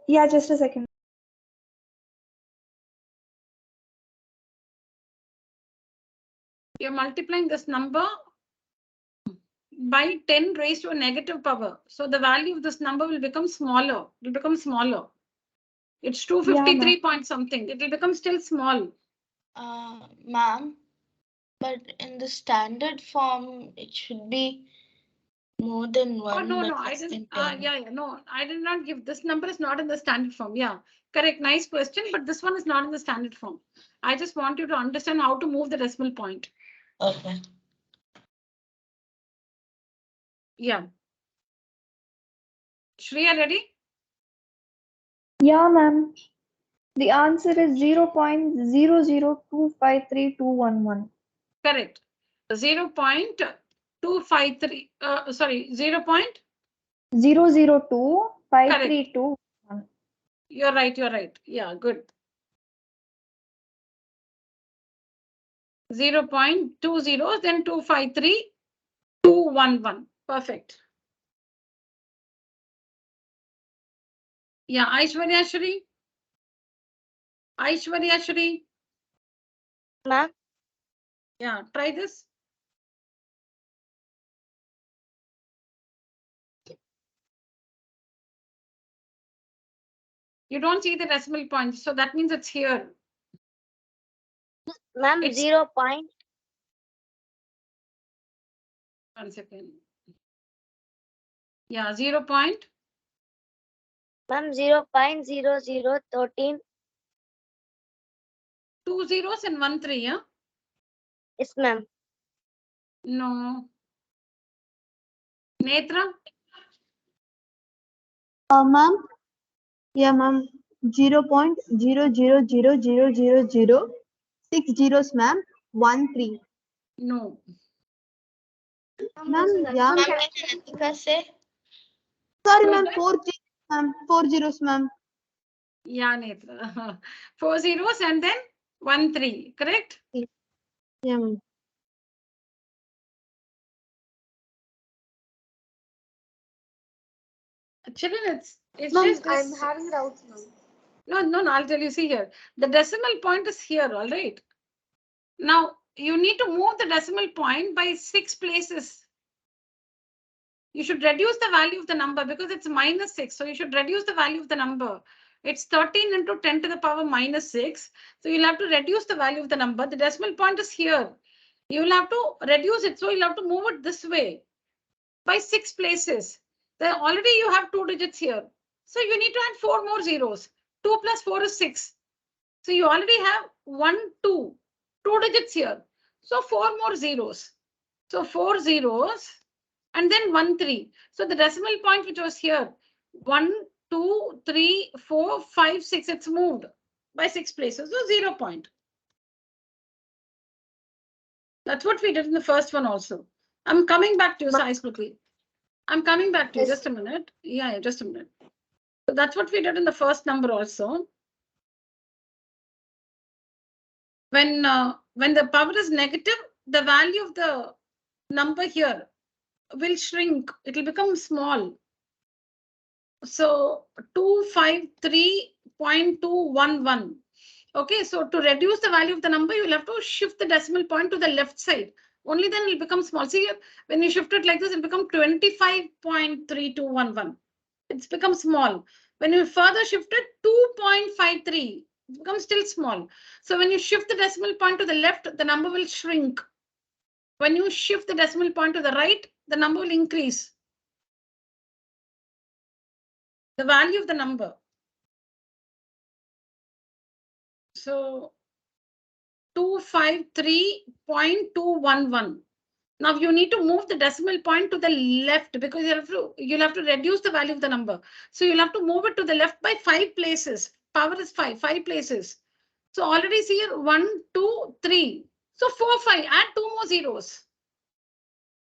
Yeah, just a second. You're multiplying this number by 10 raised to a negative power. So the value of this number will become smaller. It will become smaller. It's 253 point something. It will become still small. Ma'am, but in the standard form, it should be more than 1. Oh, no, I didn't. No, I did not give. This number is not in the standard form. Yeah, correct. Nice question. But this one is not in the standard form. I just want you to understand how to move the decimal point. Okay. Yeah. Shreya, ready? Yeah, ma'am. The answer is 0.00253,211. Correct. 0.253. Sorry, 0.0025321. You're right. Yeah, good. 0.20, then 253,211. Perfect. Yeah, Aishwarya Shri. Ma'am? Yeah, try this. You don't see the decimal point, so that means it's here. Ma'am, It's 0 point. 1 second. Yeah, 0 point. Ma'am, 0.0013. 2 zeros and 1 3, yeah? Yes, ma'am. No. Netra? Ma'am? Yeah, ma'am. 0.00000006 zeros, ma'am. 13. No. Ma'am, yeah. Ma'am, can Anika say? Sorry, Who's ma'am. that? 4 zeros, ma'am. 4 zeros, ma'am. Yeah, Netra. 4 zeros and then 13, correct? Yeah, ma'am. Children, it's Ma'am, just I'm this. having doubt now. No, I'll tell you. See here, the decimal point is here, all right. Now you need to move the decimal point by 6 places. You should reduce the value of the number because it's -6. So you should reduce the value of the number. It's 13 into 10 to the power -6. So you'll have to reduce the value of the number. The decimal point is here. You'll have to reduce it. So you'll have to move it this way by 6 places. Then already you have 2 digits here. So you need to add 4 more zeros. 2 plus 4 is 6. So you already have 1, 2 digits here. So 4 more zeros. So 4 zeros and then 1, 3. So the decimal point which was here, 1, 2, 3, 4, 5, 6, it's moved by 6 places. So 0 point. That's what we did in the first one also. I'm coming back to you, Sai Smriti. I'm coming back to you. Yes. Just a minute. Yeah, just a minute. So that's what we did in the first number also. When the power is negative, the value of the number here will shrink. It will become small. So 253.211. Okay, so to reduce the value of the number, you will have to shift the decimal point to the left side. Only then it will become small. See, when you shift it like this, it will become 25.3211. It's become small. When you further shift it, 2.53, it becomes still small. So when you shift the decimal point to the left, the number will shrink. When you shift the decimal point to the right, the number will increase. The value of the number. So 253.211. Now you need to move the decimal point to the left because you'll have to reduce the value of the number. So you'll have to move it to the left by 5 places. Power is 5 places. So already see here 1, 2, 3. So 4, 5. Add 2 more zeros.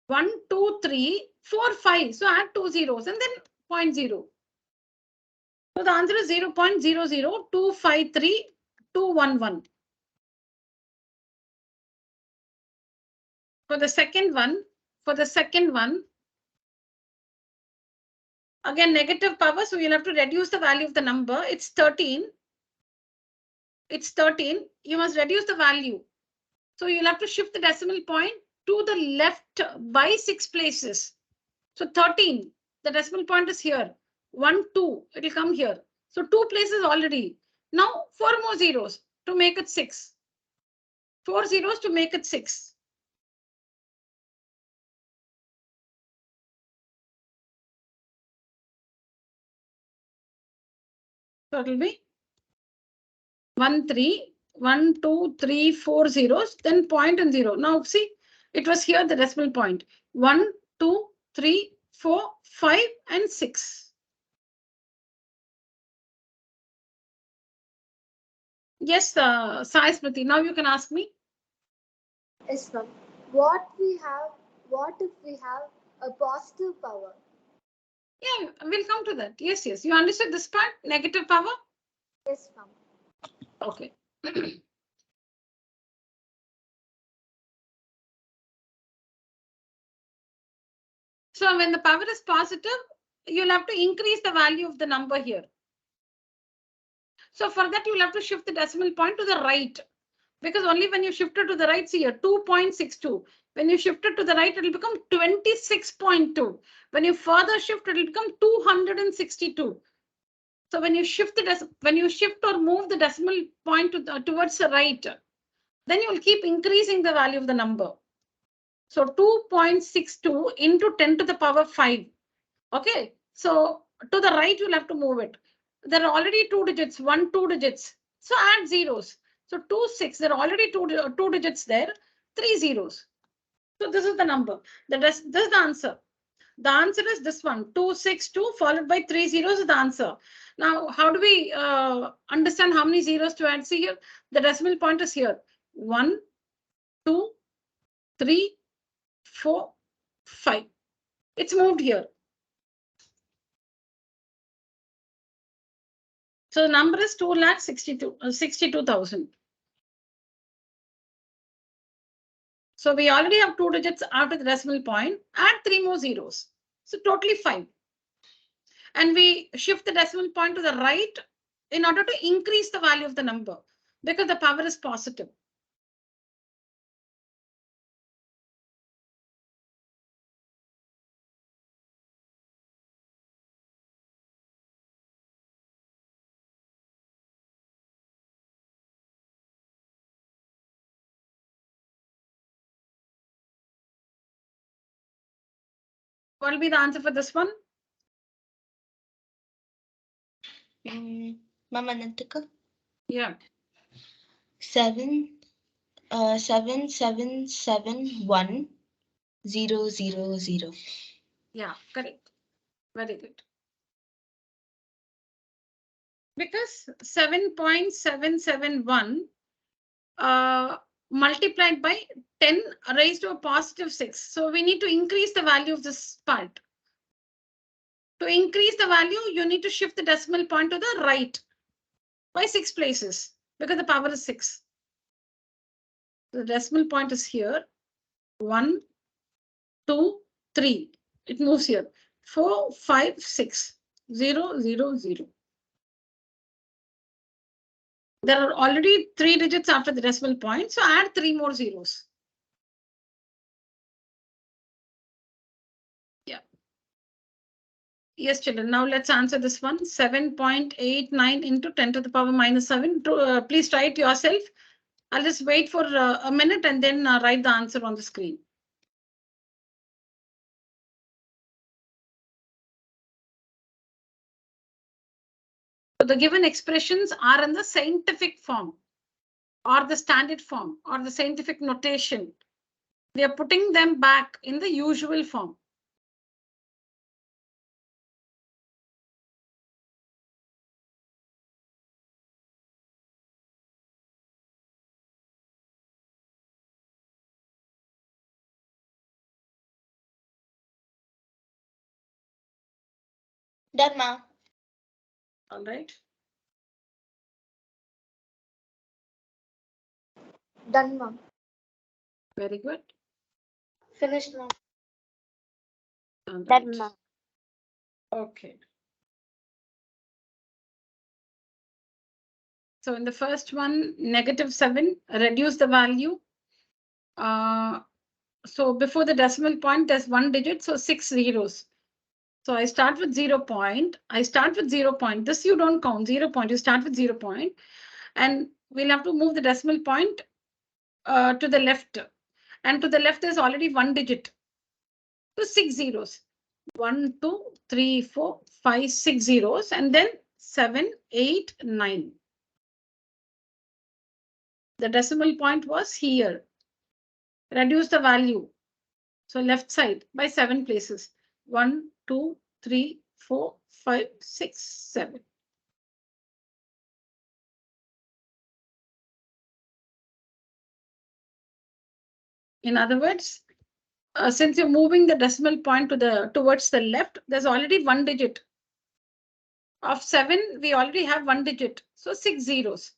1, 2, 3, 4, 5. So add 2 zeros and then 0.0. So the answer is 0.00253.211. For the second one, again negative power, so you'll have to reduce the value of the number. It's 13. It's 13. You must reduce the value. So you'll have to shift the decimal point to the left by 6 places. So 13, the decimal point is here. 1, 2, it will come here. So 2 places already. Now 4 more zeros to make it 6. 4 zeros to make it 6. So it will be 1, 3, 1, 2, 3, 4 zeros, then point and 0. Now see, it was here the decimal point. 1, 2, 3, 4, 5, and 6. Yes, Sai Smriti, now you can ask me. Yes, ma'am. What if we have a positive power? Yeah, we'll come to that. Yes. You understood this part? Negative power? Yes, ma'am. Okay. So when the power is positive, you'll have to increase the value of the number here. So for that, you'll have to shift the decimal point to the right. Because only when you shift it to the right, see here, 2.62. When you shift it to the right, it will become 26.2. When you further shift, it will become 262. So when you shift or move the decimal point towards the right, then you will keep increasing the value of the number. So 2.62 into 10 to the power 5. Okay, so to the right, you'll have to move it. There are already 2 digits, 1, 2 digits. So add zeros. So 2, 6, there are already two digits there, 3 zeros. So this is the number. This is the answer. The answer is this one, 262 followed by 3 zeros is the answer. Now, how do we understand how many zeros to add? See here, the decimal point is here. 1, 2, 3, 4, 5. It's moved here. So the number is 2,62,000. So we already have 2 digits after the decimal point. Add 3 more zeros. So totally 5. And we shift the decimal point to the right in order to increase the value of the number because the power is positive. What will be the answer for this one? Mama Nantika? Yeah. 7777100. Yeah, correct. Very good. Because 7.771 multiplied by 10 raised to a positive 6. So we need to increase the value of this part. To increase the value, you need to shift the decimal point to the right by 6 places because the power is 6. The decimal point is here. 1, 2, 3. It moves here. 4, 5, 6. 0, 0, 0. There are already 3 digits after the decimal point, so add 3 more zeros. Yeah. Yes, children. Now let's answer this one. 7.89 into 10 to the power minus 7. Please try it yourself. I'll just wait for a minute and then write the answer on the screen. So the given expressions are in the scientific form or the standard form or the scientific notation. We are putting them back in the usual form. Done, Ma. All right. Done, ma'am. Very good. Finished, Ma. All Done, right. Ma. Okay. So in the first one, -7, reduce the value. So before the decimal point, there's 1 digit, so 6 zeros. So I start with 0 point. I start with 0 point. This you don't count 0 point. You start with 0 point. And we'll have to move the decimal point to the left. And to the left, there's already 1 digit. So 6 zeros. 1, 2, 3, 4, 5, 6 zeros. And then 7, 8, 9. The decimal point was here. Reduce the value. So left side by 7 places. 1, 2, 3, 4, 5, 6, 7. In other words, since you're moving the decimal point towards the left, there's already 1 digit. Of 7, we already have 1 digit. So 6 zeros.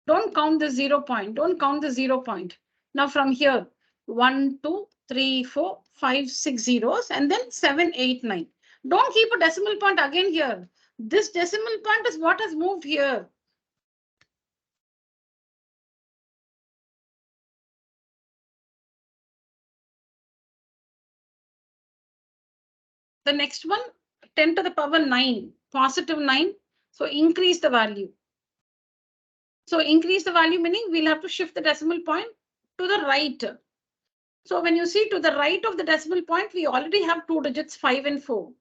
Don't count the 0 point. Don't count the 0 point. Now from here, 1, 2, 3, 4, 5, 6 zeros, and then 7, 8, 9. Don't keep a decimal point again here. This decimal point is what has moved here. The next one, 10 to the power 9, positive 9. So increase the value. So increase the value meaning we'll have to shift the decimal point to the right. So when you see to the right of the decimal point, we already have 2 digits, 5 and 4.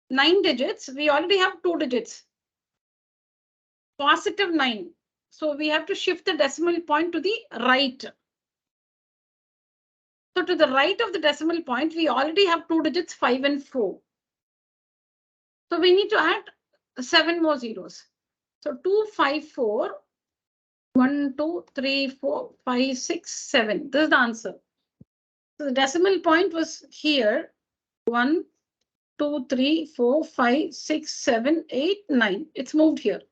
9 digits, we already have 2 digits. Positive 9. So we have to shift the decimal point to the right. So to the right of the decimal point, we already have 2 digits, 5 and 4. So we need to add 7 more zeros. So 2, 5, 4, 1, 2, 3, 4, 5, 6, 7. This is the answer. So the decimal point was here. 1, 2, 3, 4, 5, 6, 7, 8, 9. It's moved here.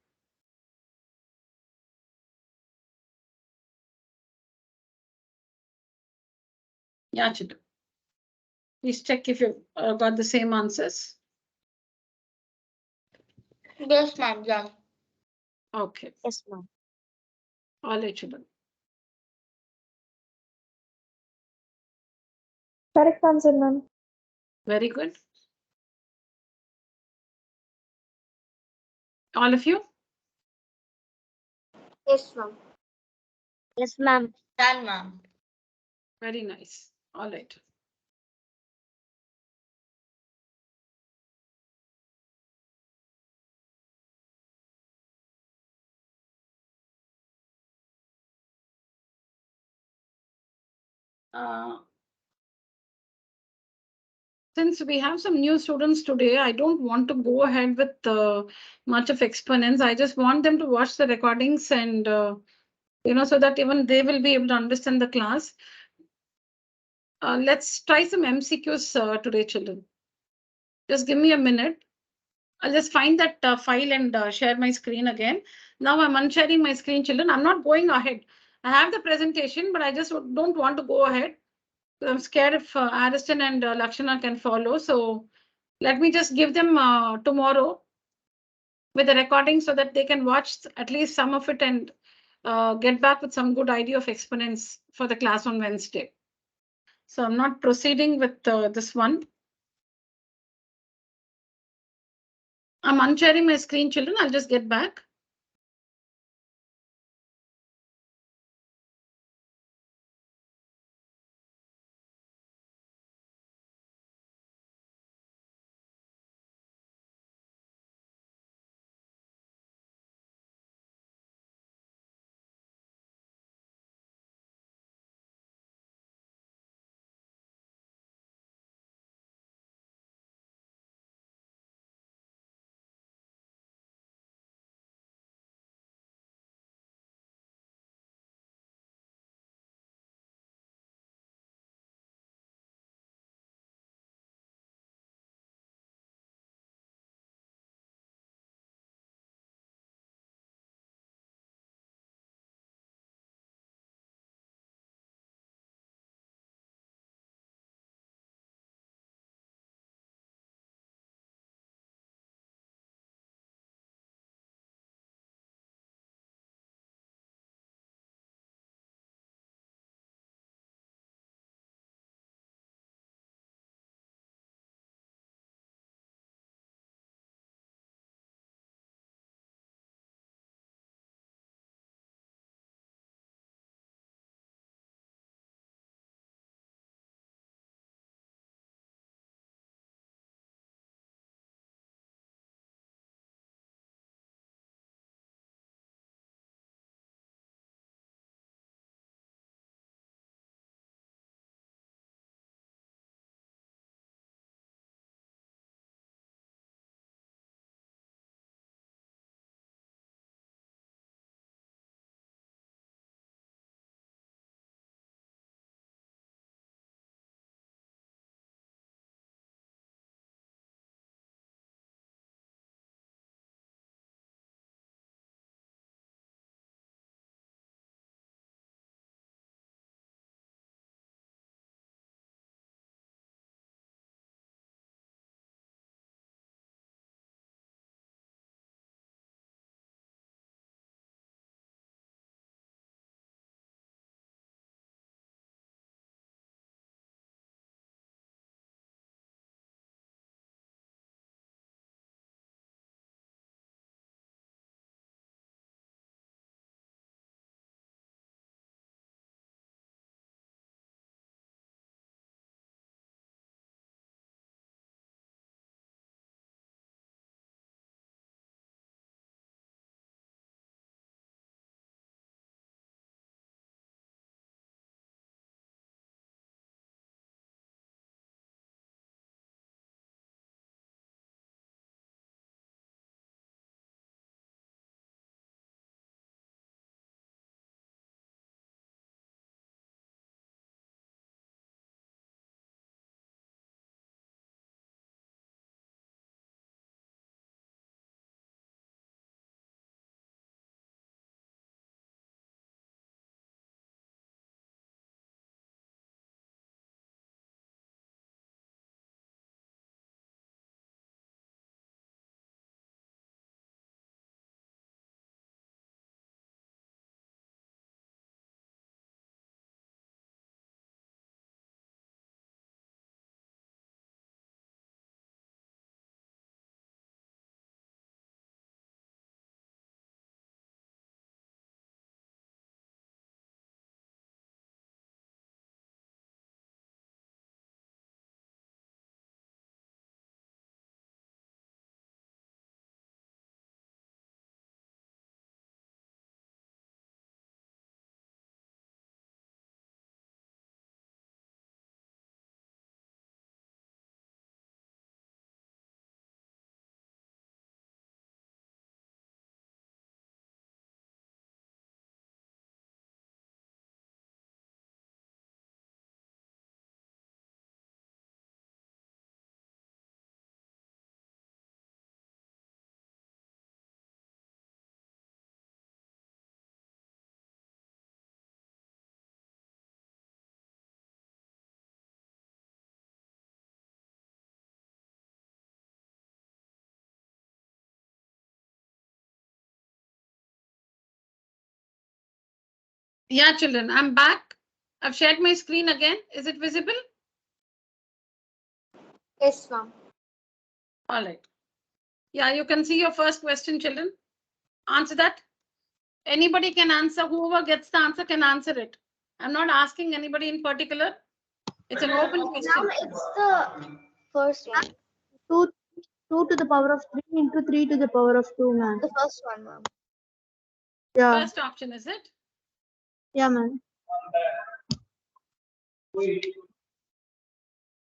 Yeah, Chitu. Please check if you've got the same answers. Yes, ma'am. Done. Okay. Yes, ma'am. All right, Chitu. Correct answer, ma'am. Very good. All of you? Yes, ma'am. Yes, ma'am. Done, ma'am. Very nice. All right. Since we have some new students today, I don't want to go ahead with much of exponents. I just want them to watch the recordings and, so that even they will be able to understand the class. Let's try some MCQs today, children. Just give me a minute. I'll just find that file and share my screen again. Now I'm unsharing my screen, children. I'm not going ahead. I have the presentation, but I just don't want to go ahead. I'm scared if Ariston and Lakshana can follow. So let me just give them tomorrow with the recording so that they can watch at least some of it and get back with some good idea of exponents for the class on Wednesday. So I'm not proceeding with this one. I'm unsharing my screen, children. I'll just get back. Yeah, children, I'm back. I've shared my screen again. Is it visible? Yes, ma'am. All right. Yeah, you can see your first question, children. Answer that. Anybody can answer. Whoever gets the answer can answer it. I'm not asking anybody in particular. It's an open question. Ma'am, it's the first one. 2 to the power of 3 into 3 to the power of 2, ma'am. The first one, ma'am. Yeah, First option, is it? yeah, ma'am.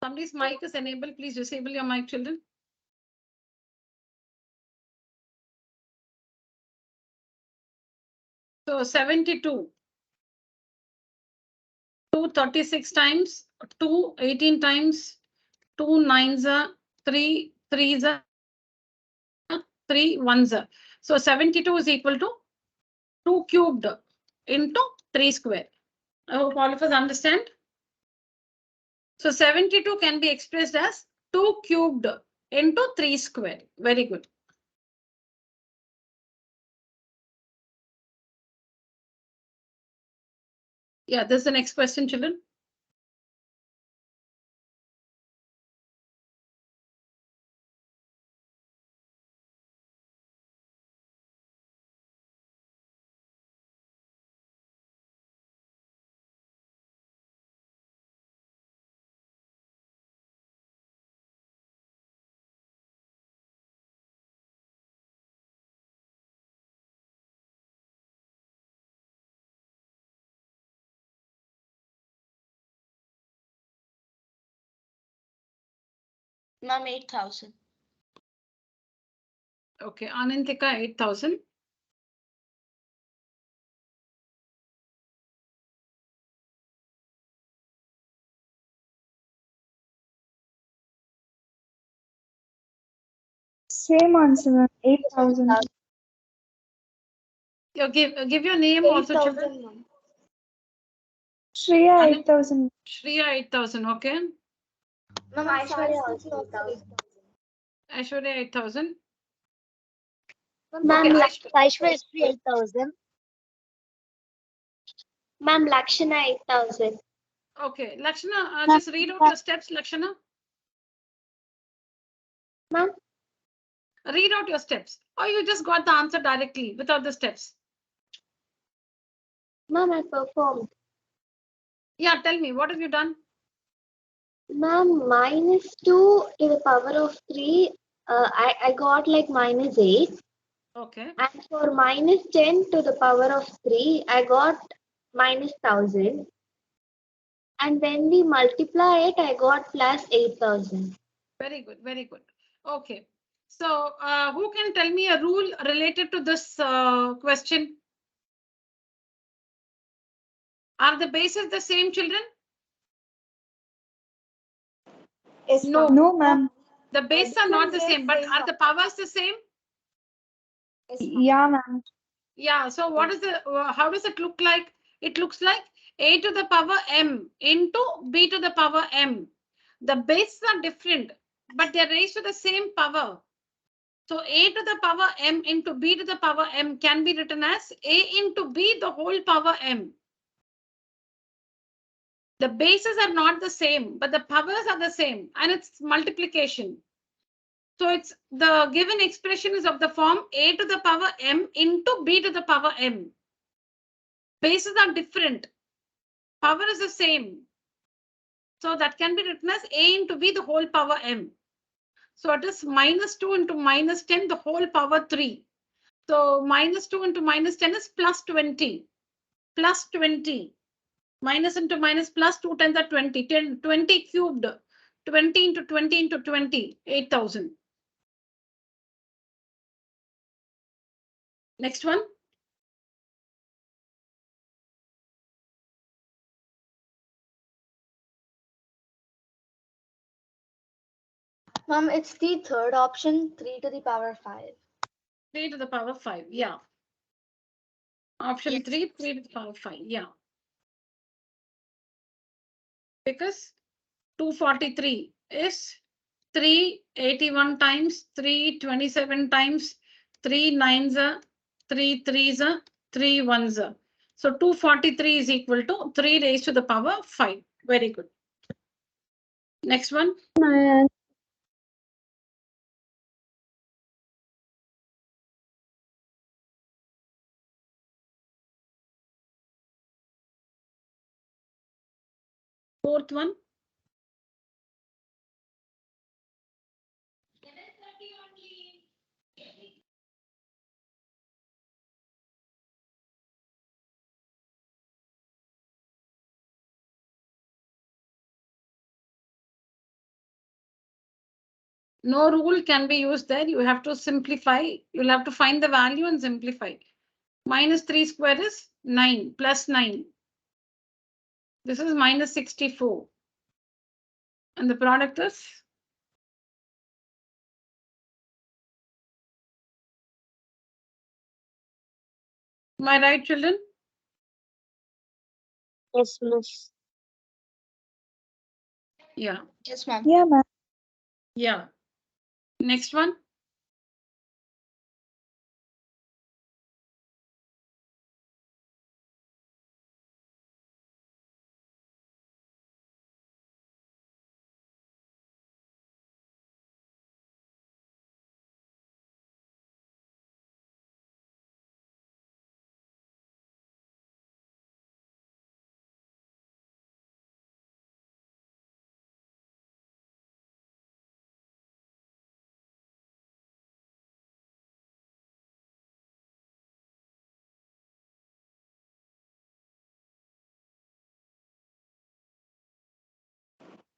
Somebody's mic is enabled. Please disable your mic, children. So 72. 2 36 times, 2 18 times, 2 nines are 3 threes are 3 ones are. So 72 is equal to 2 cubed into 3 square. I hope all of us understand. So 72 can be expressed as 2 cubed into 3 square. Very good. Yeah, this is the next question, children. Ma'am, 8,000. Okay, Anantika 8,000. Same answer, ma'am. 8,000. You give your name also, children. 8,000, ma'am. Shreya, Anand- 8,000. Shreya 8,000. Okay. Ma'am, Aishwarya also 8,000. Aishwarya 8,000. Ma'am, Okay, Aishwarya is 8,000. Ma'am, Lakshana 8,000. Okay, Lakshana, Ma'am, just read out your steps, Lakshana. Ma'am, Read out your steps. Or you just got the answer directly without the steps. ma'am, I performed. Yeah, tell me, what have you done? Ma'am, -2 to the power of 3, I got like -8. Okay, And for -10 to the power of 3, I got -1,000. And when we multiply it, I got +8,000. very good, very good. Okay, so who can tell me a rule related to this question? Are the bases the same, children? Yes, No. ma'am. No, ma'am. The bases are not the same, but are the powers the same? Yes, ma'am. Yeah, ma'am. Yeah, so what is the, how does it look like? It looks like a to the power m into b to the power m. The bases are different, but they're raised to the same power. So a to the power m into b to the power m can be written as a into b the whole power m. The bases are not the same, but the powers are the same, and it's multiplication. So it's the given expression is of the form a to the power m into b to the power m. Bases are different. Power is the same. So that can be written as a into b the whole power m. So it is -2 into -10 the whole power 3. So -2 into -10 is +20. +20. Minus into minus plus 2 10 are 20. 20 cubed. 20 into 20 into 20. 8,000. Next one. Ma'am, it's the third option, 3 to the power 5. 3 to the power 5. Yeah. Option Yes. 3, 3 to the power 5. Yeah. Because 243 is 381 times, 327 times, 3 nines are, 3 threes are, 3 ones are. So 243 is equal to 3 raised to the power 5. Very good. Next one. Fourth one. No rule can be used there. You have to simplify. You'll have to find the value and simplify. Minus 3 square is 9 plus 9. This is minus 64. And the product is? Am I right, children? Yes, miss. Yeah. Yes, ma'am. Yeah, ma'am. Yeah. Next one.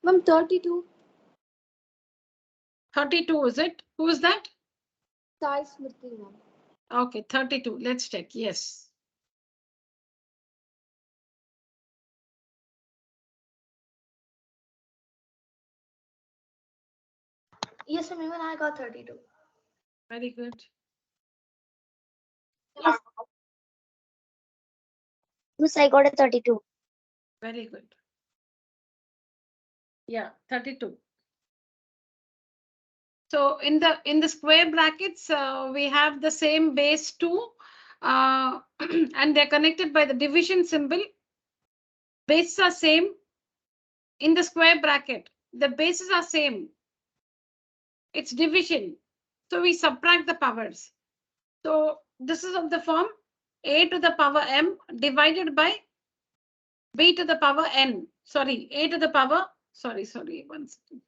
Ma'am, 32. 32, is it? Who is that? Sai Smriti, ma'am. Okay, 32. Let's check. Yes. Yes, ma'am, even I got 32. Very good. Yes. Miss, I got a 32. Very good. Yeah, 32. So in the square brackets, we have the same base 2, and they're connected by the division symbol. Bases are same. In the square bracket, the bases are same. It's division. So we subtract the powers. So this is of the form a to the power m divided by b to the power n. Sorry, a to the power, sorry, one second.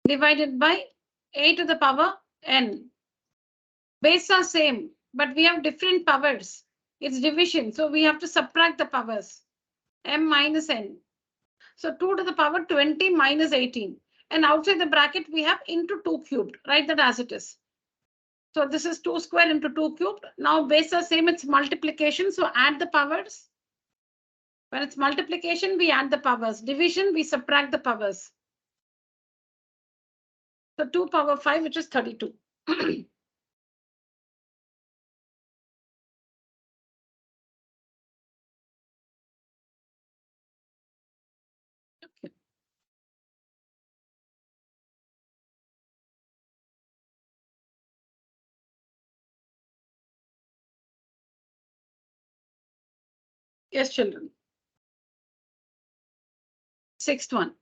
Divided by a to the power n. Bases are same, but we have different powers. It's division, so we have to subtract the powers. M minus n. So 2 to the power 20 minus 18. And outside the bracket, we have into 2 cubed. Write that as it is. So this is 2 square into 2 cubed. Now base are same, it's multiplication. So add the powers. When it's multiplication, we add the powers. Division, we subtract the powers. So 2 power 5, which is 32. Okay. Yes, children. Sixth one.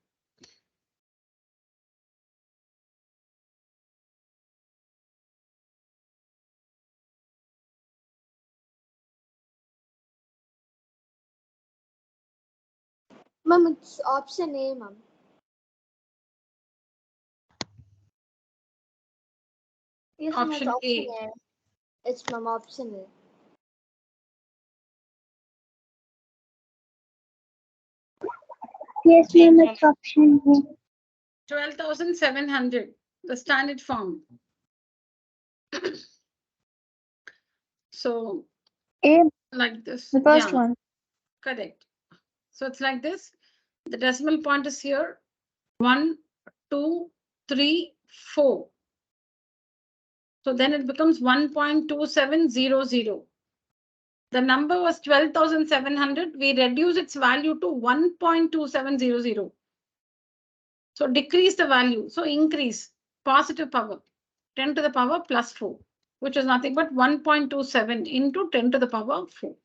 Ma'am, it's option A, ma'am. Yes, ma'am, it's Option option A. A. It's ma'am, option A. Yes, ma'am, it's option A. 12,700, the standard form. So A, like this. the first Yeah, one. correct. So it's like this. The decimal point is here. 1, 2, 3, 4. So then it becomes 1.2700. The number was 12,700. We reduce its value to 1.2700. So decrease the value. So increase positive power. 10 to the power plus 4. which is nothing but 1.27 into 10 to the power 4.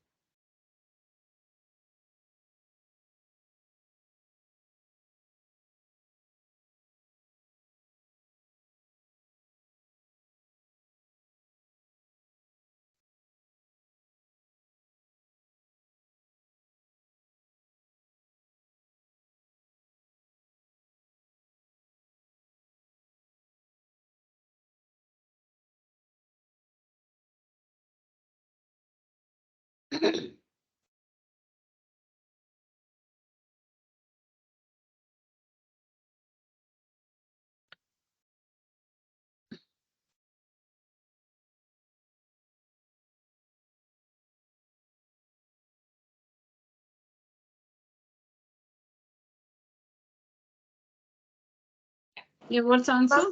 Yeah, what's the answer?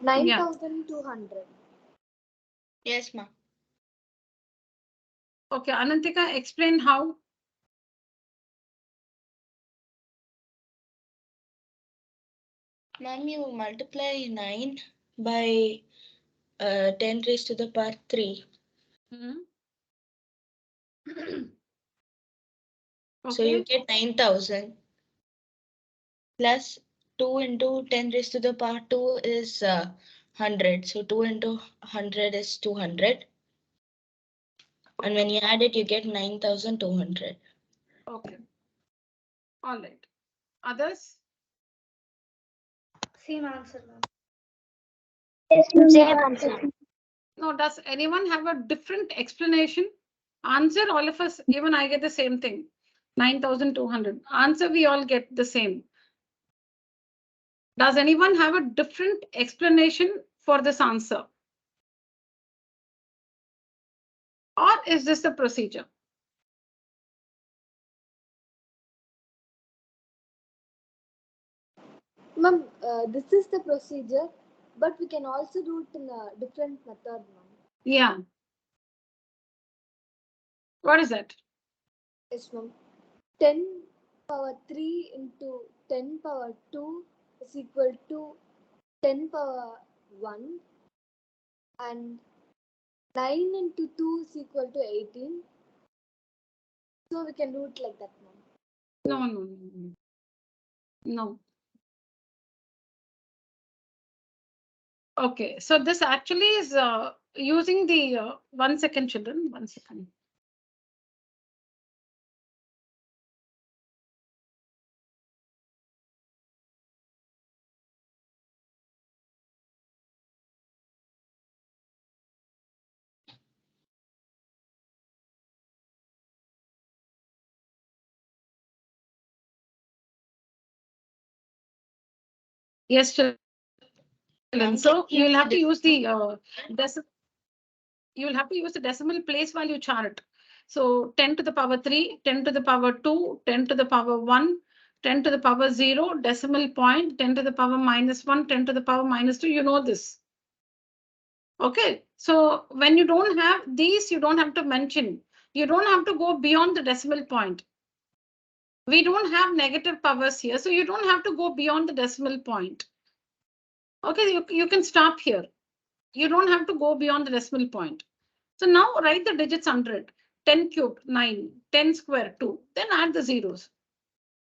9,200. Yes, ma'am. Okay, Anantika, explain how. Ma'am, you multiply 9 by 10 raised to the power 3. So you Okay. get 9,000 plus 2 into 10 raised to the power 2 is 100. So 2 into 100 is 200. And when you add it, you get 9,200. Okay. All right. Others? Same answer, ma'am. Yes, ma'am. Same answer. No, does anyone have a different explanation? Answer, all of us, even I get the same thing. 9,200. Answer, we all get the same. Does anyone have a different explanation for this answer? Or is this the procedure? Ma'am, this is the procedure, but we can also do it in a different method, ma'am. Yeah. What is that? Yes, ma'am. 10 power 3 into 10 power 2 is equal to 10 power 1, and 9 into 2 is equal to 18. So we can do it like that, ma'am. No, no, no, no. No. Okay, so this actually is using the 1 second, children. 1 second. Yes, children. So you'll have to use the you'll have to use the decimal place value chart. So 10 to the power 3, 10 to the power 2, 10 to the power 1, 10 to the power 0, decimal point, 10 to the power -1, 10 to the power -2. You know this. Okay, so when you don't have these, you don't have to mention. You don't have to go beyond the decimal point. We don't have negative powers here, so you don't have to go beyond the decimal point. Okay, you can stop here. You don't have to go beyond the decimal point. So now write the digits under it. 10 cubed, 9, 10 square, 2. Then add the zeros.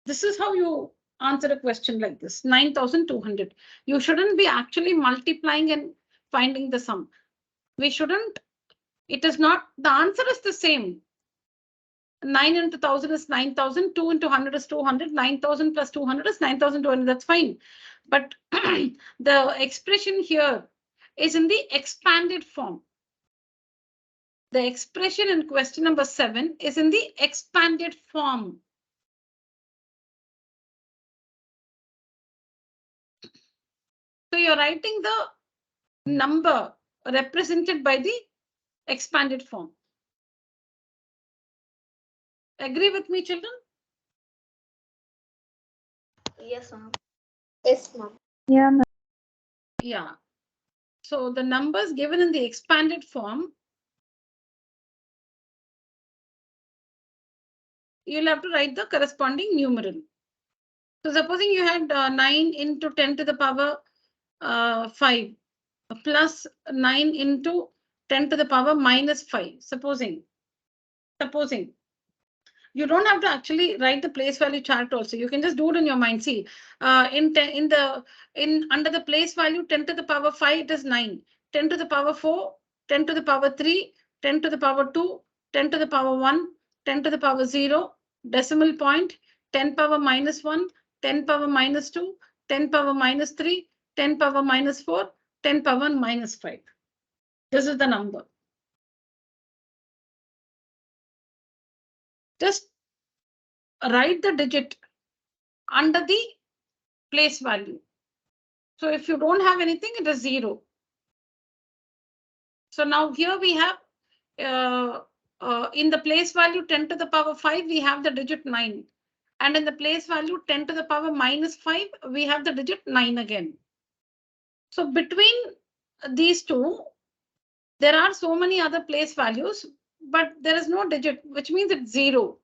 This is how you answer a question like this, 9,200. You shouldn't be actually multiplying and finding the sum. We shouldn't, it is not, the answer is the same. 9 into 1000 is 9,000, 2 into 100 is 200, 9,000 plus 200 is 9,200, that's fine. But the expression here is in the expanded form. The expression in question number 7 is in the expanded form. So you're writing the number represented by the expanded form. Agree with me, children? Yes, ma'am. Yes, ma'am. Yeah, ma'am. Yeah. So the numbers given in the expanded form, you'll have to write the corresponding numeral. So supposing you had 9 into 10 to the power 5. plus 9 into 10 to the power minus 5. Supposing. You don't have to actually write the place value chart also. You can just do it in your mind. See, under the place value 10 to the power 5, it is 9. 10 to the power 4, 10 to the power 3, 10 to the power 2, 10 to the power 1, 10 to the power 0, decimal point, 10 power minus 1, 10 power minus 2, 10 power minus 3, 10 power minus 4, 10 power minus 5. This is the number. Just write the digit under the place value. So if you don't have anything, it is 0. So now here we have in the place value 10 to the power 5, we have the digit 9. And in the place value 10 to the power minus 5, we have the digit 9 again. So between these two, there are so many other place values, but there is no digit, which means it's 0.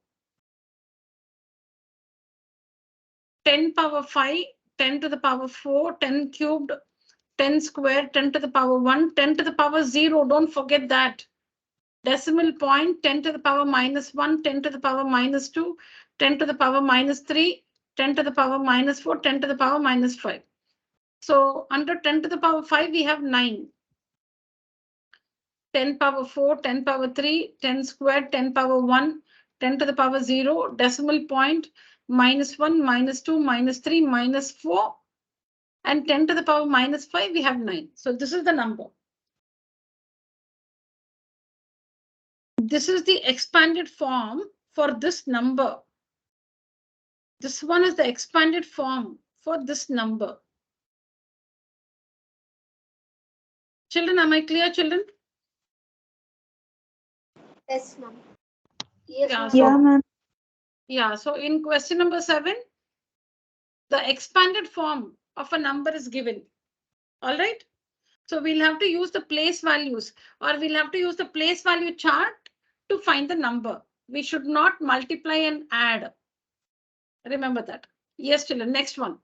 10 power 5, 10 to the power 4, 10 cubed, 10 squared, 10 to the power 1, 10 to the power 0. Don't forget that. Decimal point 10 to the power minus 1, 10 to the power minus 2, 10 to the power minus 3, 10 to the power minus 4, 10 to the power minus 5. So under 10 to the power 5, we have 9. 10 power 4, 10 power 3, 10 squared, 10 power 1, 10 to the power 0, decimal point, minus 1, minus 2, minus 3, minus 4, and 10 to the power minus 5, we have 9. So this is the number. This is the expanded form for this number. This one is the expanded form for this number. Children, am I clear, children? Yes, ma'am. Yes, Yeah, ma'am. so, Yeah, ma'am. yeah, so in question number 7, the expanded form of a number is given. All right. So we'll have to use the place values, or we'll have to use the place value chart to find the number. We should not multiply and add. Remember that. Yes, children. Next one.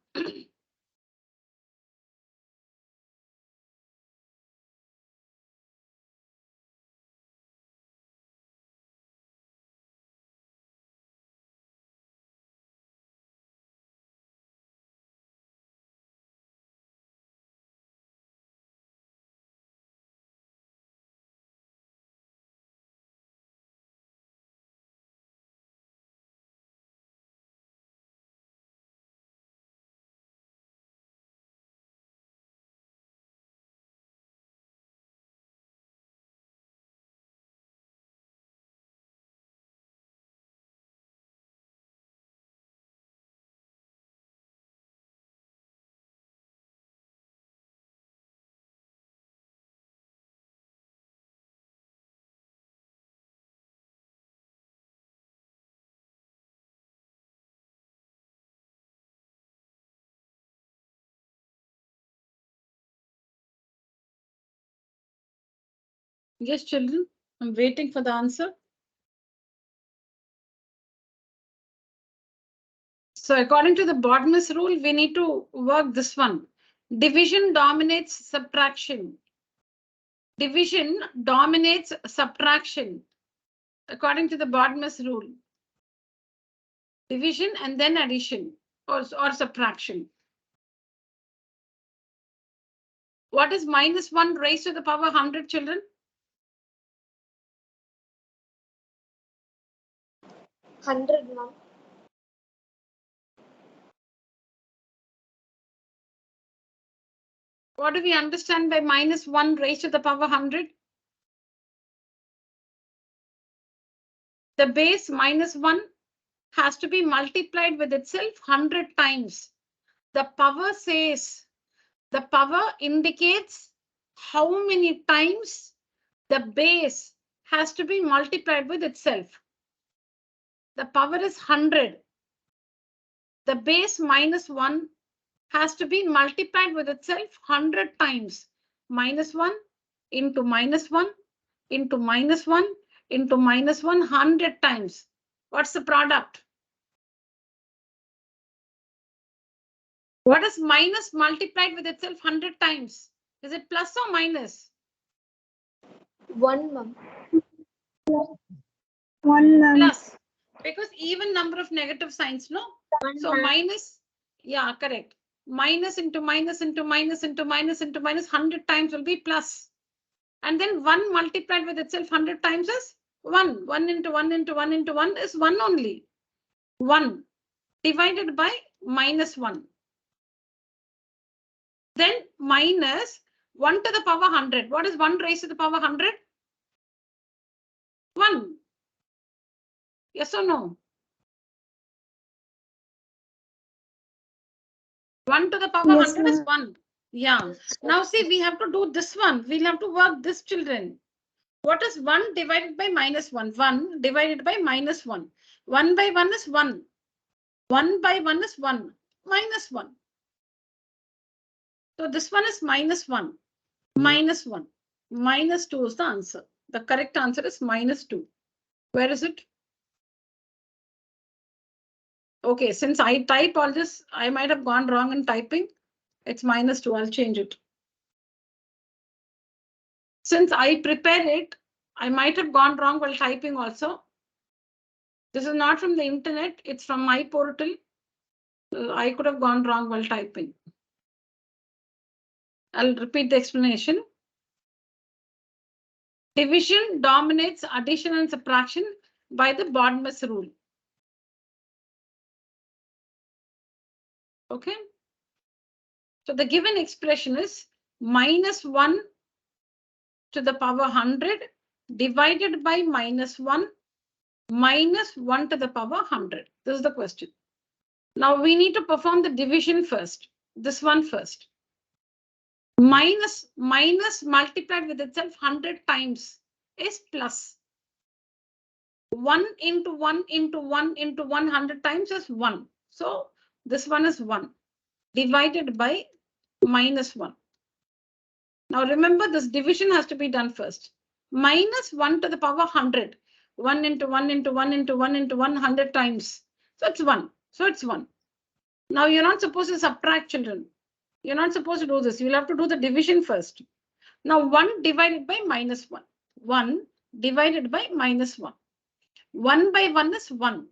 Yes, children. I'm waiting for the answer. So according to the Bodmer's rule, we need to work this one. Division dominates subtraction. Division dominates subtraction. According to the Bodmer's rule. Division and then addition or subtraction. What is minus 1 raised to the power 100, children? 100, ma'am. What do we understand by minus 1 raised to the power 100? The base minus 1 has to be multiplied with itself 100 times. The power says, the power indicates how many times the base has to be multiplied with itself. The power is 100. The base minus 1 has to be multiplied with itself 100 times. Minus 1 into minus 1 into minus 1 into minus 1 100 times. What's the product? What is minus multiplied with itself 100 times? Is it plus or minus? 1, ma'am. 1, ma'am. Plus, because even number of negative signs, no? So minus, yeah, correct. Minus into minus into minus into minus into minus 100 times will be plus. And then 1 multiplied with itself 100 times is 1. 1 into 1 into 1 into 1 is 1 only. 1 divided by minus 1. Then minus 1 to the power 100. What is 1 raised to the power 100? 1. Yes or no? 1 to the power 100 is 1. Yeah. Now see, we have to do this one. We'll have to work this, children. What is 1 divided by minus 1? 1 divided by minus 1. 1 by 1 is 1. 1 by 1 is 1. Minus 1. So this one is minus 1. Minus 1. Minus 2 is the answer. The correct answer is minus 2. Where is it? Okay, since I type all this, I might have gone wrong in typing. It's minus 2. I'll change it. Since I prepare it, I might have gone wrong while typing also. This is not from the internet. It's from my portal. I could have gone wrong while typing. I'll repeat the explanation. Division dominates addition and subtraction by the Bodmer's rule. Okay. So the given expression is minus 1 to the power 100 divided by minus 1 minus 1 to the power 100. This is the question. Now we need to perform the division first. This one first. Minus multiplied with itself 100 times is plus. 1 into 1 into 1 into 100 times is 1. So this one is 1 divided by minus 1. Now remember, this division has to be done first. Minus 1 to the power 100. 1 into 1 into 1 into 1 into 100 times. So it's 1. So it's 1. Now you're not supposed to subtract, children. You're not supposed to do this. You'll have to do the division first. Now 1 divided by minus 1. 1 divided by minus 1. 1 by 1 is 1.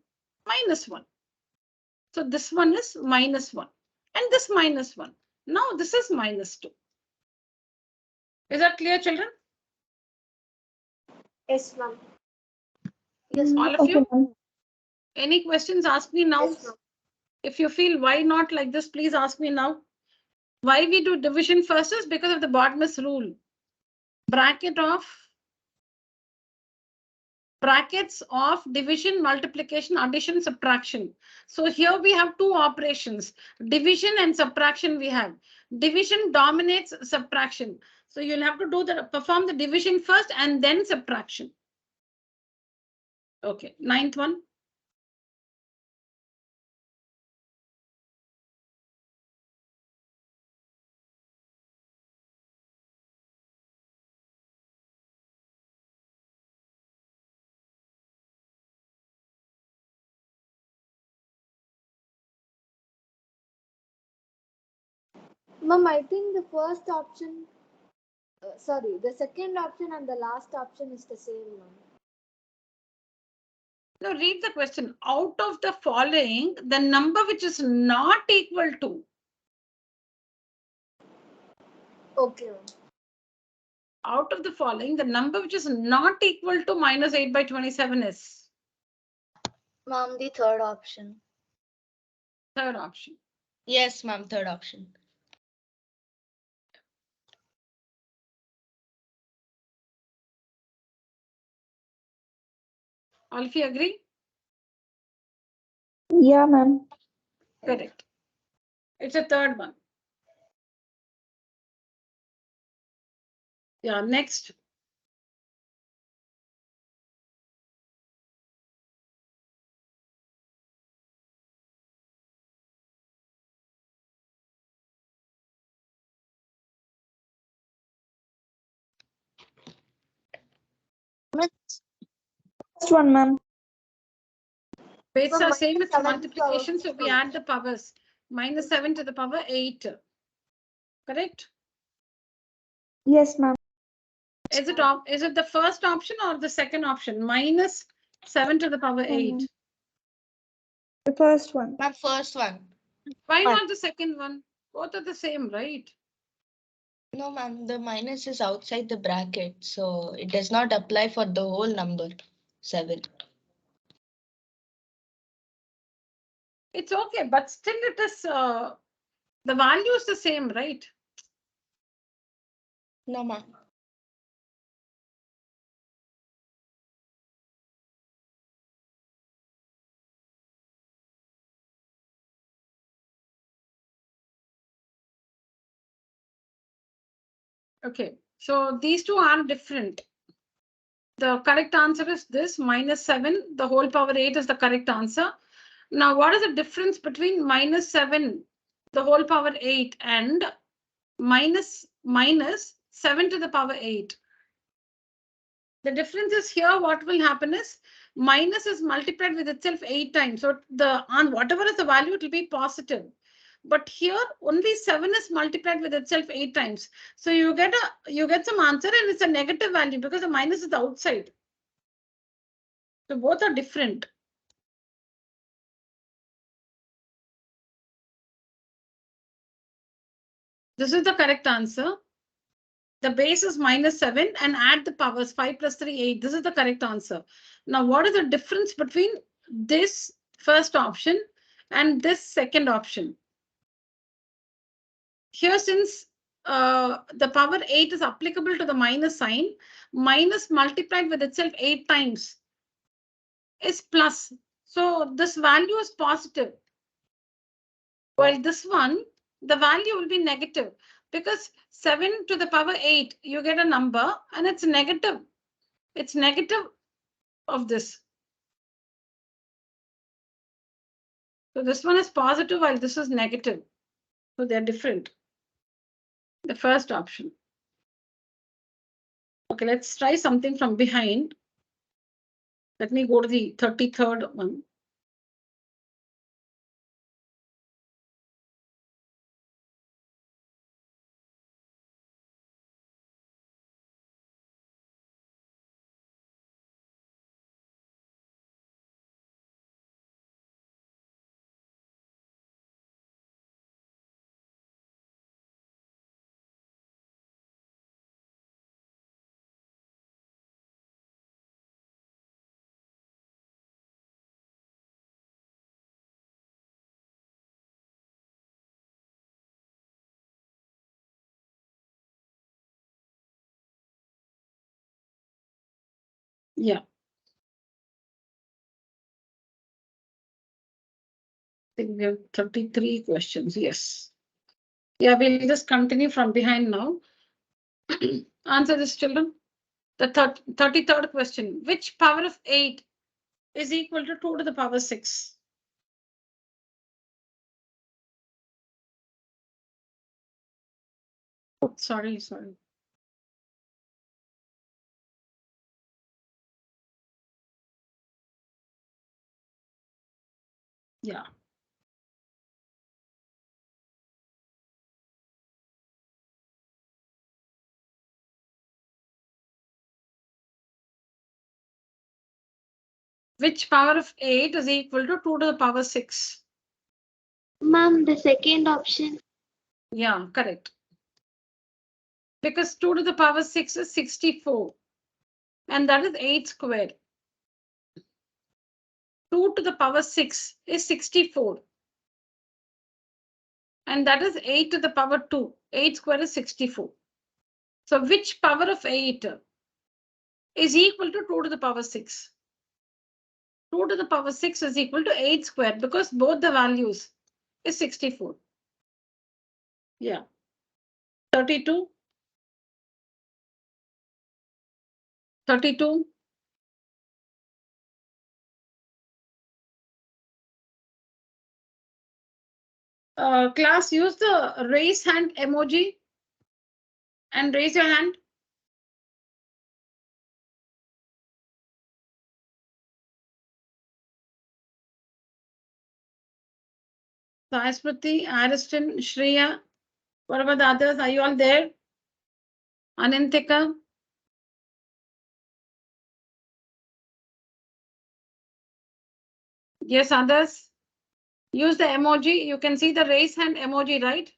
Minus 1. So this one is minus 1. And this minus 1. Now this is minus 2. Is that clear, children? Yes, ma'am. Yes, All of you? Any questions? Ask me now. Yes, ma'am. If you feel why not like this, please ask me now. Why we do division first is because of the Bodmer's rule. Brackets of division, multiplication, addition, subtraction. So here we have two operations, division and subtraction we have. Division dominates subtraction. So you'll have to perform the division first and then subtraction. Okay, 9th one. Ma'am, I think the first option, the second option and the last option is the same, ma'am. Now read the question. Out of the following, the number which is not equal to. Okay, ma'am. Out of the following, the number which is not equal to minus 8 by 27 is? ma'am, the third option. Third option. Yes, ma'am, third option. All of you agree? Yeah, ma'am. Correct. It's a third one. Yeah, next. First one, ma'am. Weights So are same, minus it's 7 multiplication, so we power. add the powers. Minus 7 to the power 8. Correct? Yes, ma'am. Is it the first option or the second option? Minus 7 to the power 8. The first one. My first one. Why not the second one? Both are the same, right? No, ma'am, the minus is outside the bracket, so it does not apply for the whole number 7. It's okay, but still it is, the value is the same, right? No, ma'am. Okay, so these two are different. The correct answer is this, minus 7, the whole power 8 is the correct answer. Now, what is the difference between minus 7, the whole power 8, and minus 7 to the power 8? The difference is here, what will happen is, minus is multiplied with itself 8 times. So on whatever is the value, it will be positive. But here only 7 is multiplied with itself 8 times. So you get some answer and it's a negative value because the minus is outside. So both are different. This is the correct answer. The base is minus 7 and add the powers 5 plus 3, 8. This is the correct answer. Now, what is the difference between this first option and this second option? Here, since the power 8 is applicable to the minus sign, minus multiplied with itself 8 times is plus. So this value is positive. While this one, the value will be negative because 7 to the power 8, you get a number and it's negative. It's negative of this. So this one is positive while this is negative. So they're different. The first option. Okay, let's try something from behind. Let me go to the 33rd one. Yeah. I think we have 33 questions. Yes. Yeah, we'll just continue from behind now. Answer this, children. The 33rd question. Which power of 8 is equal to 2 to the power 6? Oh, sorry. Yeah. Which power of 8 is equal to 2 to the power 6? Ma'am, the second option. Yeah, correct. Because 2 to the power 6 is 64. And that is 8 squared. 2 to the power 6 is 64. And that is 8 to the power 2. 8 squared is 64. So which power of 8 is equal to 2 to the power 6? 2 to the power 6 is equal to 8 squared because both the values is 64. Yeah. 32. 32. Class, use the raise hand emoji and raise your hand. Saisprati, Ariston, Shreya. What about the others? Are you all there? Anantika? Yes, others? Use the emoji. You can see the raise hand emoji, right?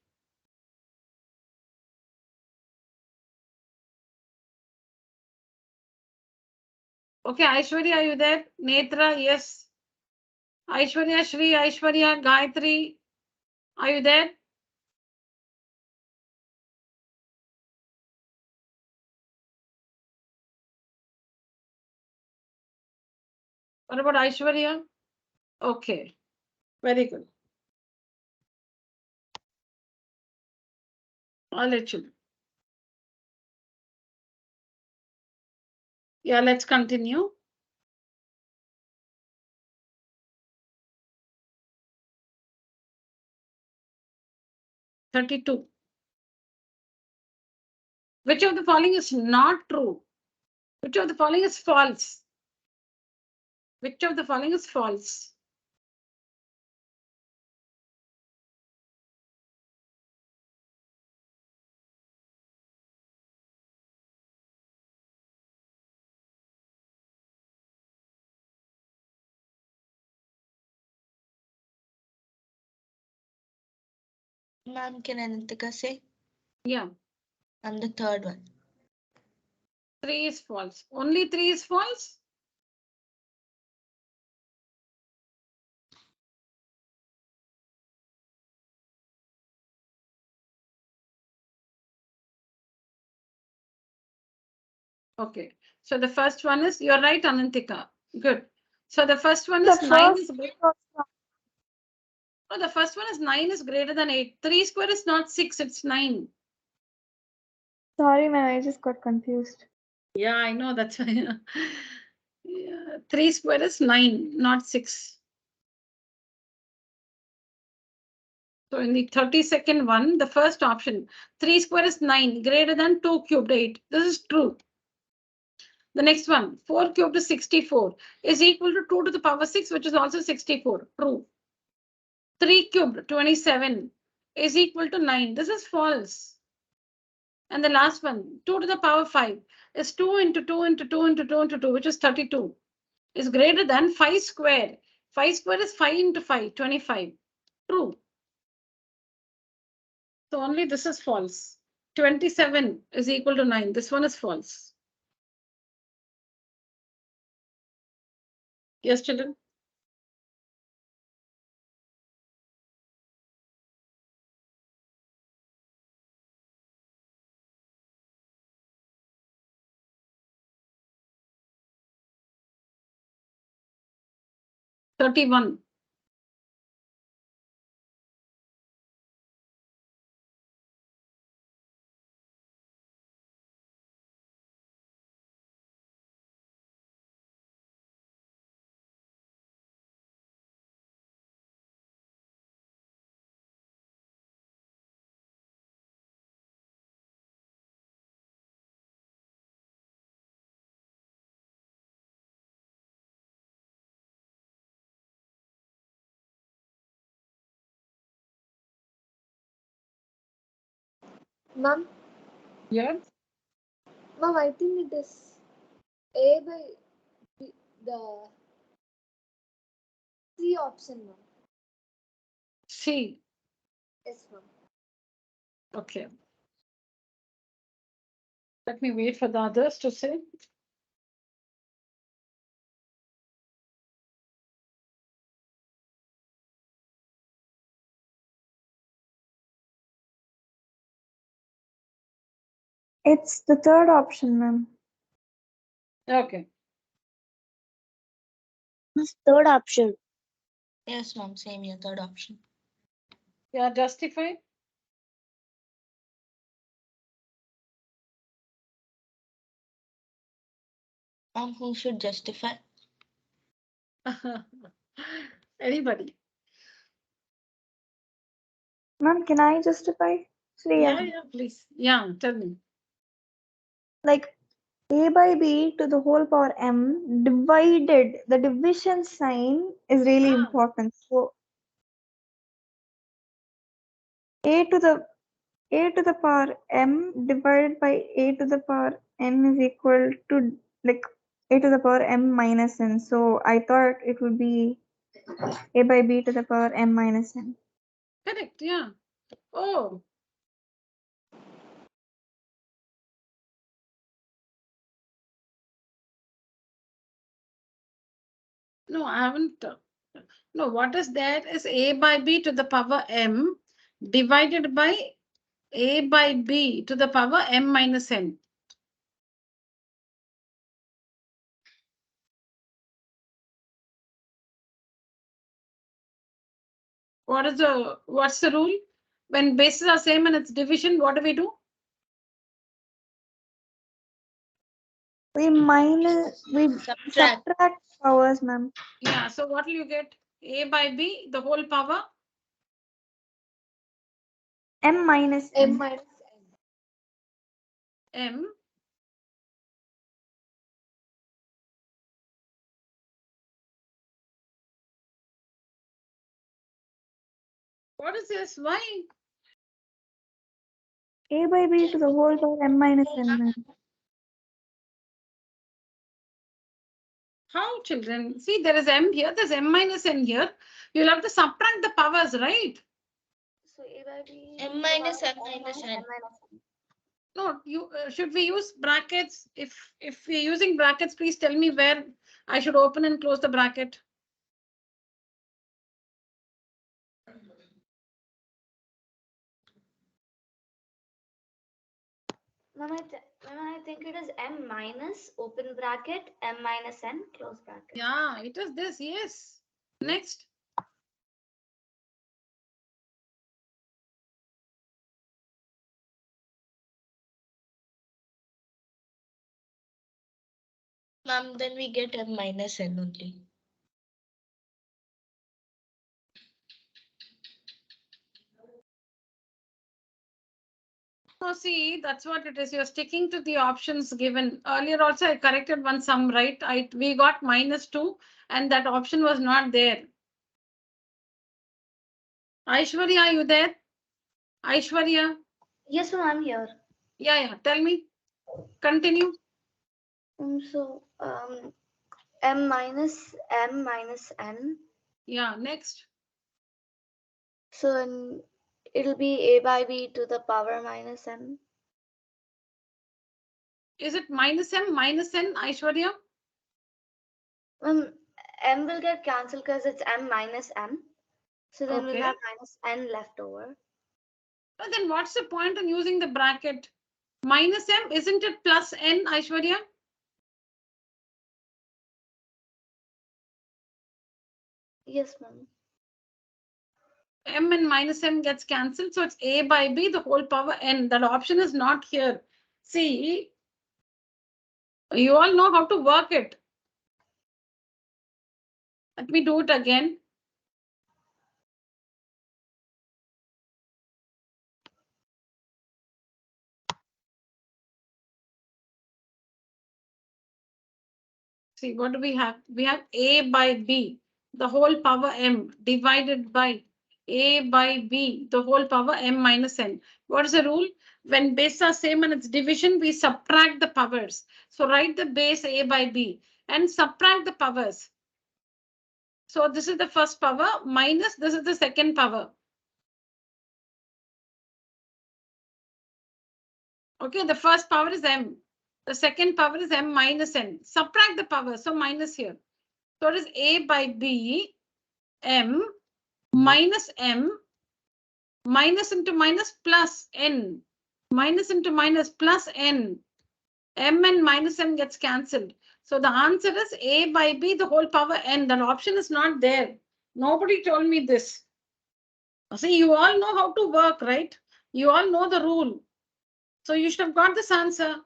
Okay, Aishwarya, are you there? Netra, yes. Aishwarya, Shri, Aishwarya, Gayatri, are you there? What about Aishwarya? Okay, very good. I'll let you. Yeah, let's continue. $32. Which of the following is not true? Which of the following is false? Which of the following is false? Ma'am, can Anantika say? Yeah, And the third one. 3 is false. Only 3 is false? Okay, so the first one is, you're right, Anantika. Good. So the first one is 9 is greater. No, the first one is 9 is greater than 8. 3 square is not 6, it's 9. Sorry, ma'am, I just got confused. Yeah, I know, that's why. Yeah, 3 square is 9, not 6. So in the 32nd one, the first option, 3 square is 9, greater than 2 cubed 8. This is true. The next one, 4 cubed is 64, is equal to 2 to the power 6, which is also 64. True. 3 cubed, 27, is equal to 9. This is false. And the last one, 2 to the power 5, is 2 into 2 into 2 into 2 into 2, which is 32, is greater than 5 square. 5 square is 5 into 5, 25. True. So only this is false. 27 is equal to 9. This one is false. Yes, children? $31. Ma'am, Yeah. ma'am, I think it is A by B, the C option, ma'am. C. Yes, ma'am. Okay. Let me wait for the others to say. It's the third option, ma'am. Okay. Third option. Yes, ma'am, same here, third option. Yeah, justify. Ma'am, who should justify? Anybody? Ma'am, can I justify? Yeah, yeah, please. Yeah, tell me. Like A by B to the whole power M divided, the division sign is really important. So A to the a to the power m divided by a to the power n is equal to like a to the power m minus n. So I thought it would be a by b to the power m minus n. Correct, yeah. Oh. No, I haven't. No, what is that is a by b to the power m divided by a by b to the power m minus n. What's the rule? When bases are same and it's division, what do we do? We subtract powers, ma'am. Yeah, so what will you get? A by b, the whole power? M minus M n. minus n. M. What is this? Why? A by b to the whole power m minus n, ma'am. How, children? See, there is m here, there's m minus n here. You'll have to subtract the powers, right? So a by b. M minus n minus n. No, you should we use brackets? If we're using brackets, please tell me where I should open and close the bracket. Ma'am, I think it is m minus open bracket m minus n close bracket. Yeah, it is this, yes. Next. Ma'am, then we get m minus n only. So see, that's what it is. You're sticking to the options given. Earlier also I corrected one sum, right? We got -2 and that option was not there. Aishwarya, are you there? Aishwarya? Yes, ma'am, I'm here. Yeah. Tell me. Continue. So m minus n. Yeah, next. So it'll be a by b to the power minus n. Is it -m, -n, Aishwarya? M will get cancelled because it's m minus n. So then Okay. we'll have minus n left over. But then what's the point in using the bracket? -m, isn't it plus n, Aishwarya? Yes, ma'am. M and -m gets cancelled. So it's a by b, the whole power n. That option is not here. See, you all know how to work it. Let me do it again. See, what do we have? We have a by b, the whole power m divided by a by b, the whole power m minus n. What is the rule? When bases are same and it's division, we subtract the powers. So write the base a by b and subtract the powers. So this is the first power minus this is the second power. Okay, the first power is m. The second power is m minus n. Subtract the power, so minus here. So it is a by b, m minus m, minus into minus plus n, minus into minus plus n. M and minus m gets cancelled. So the answer is a by b, the whole power n. That option is not there. Nobody told me this. See, you all know how to work, right? You all know the rule. So you should have got this answer.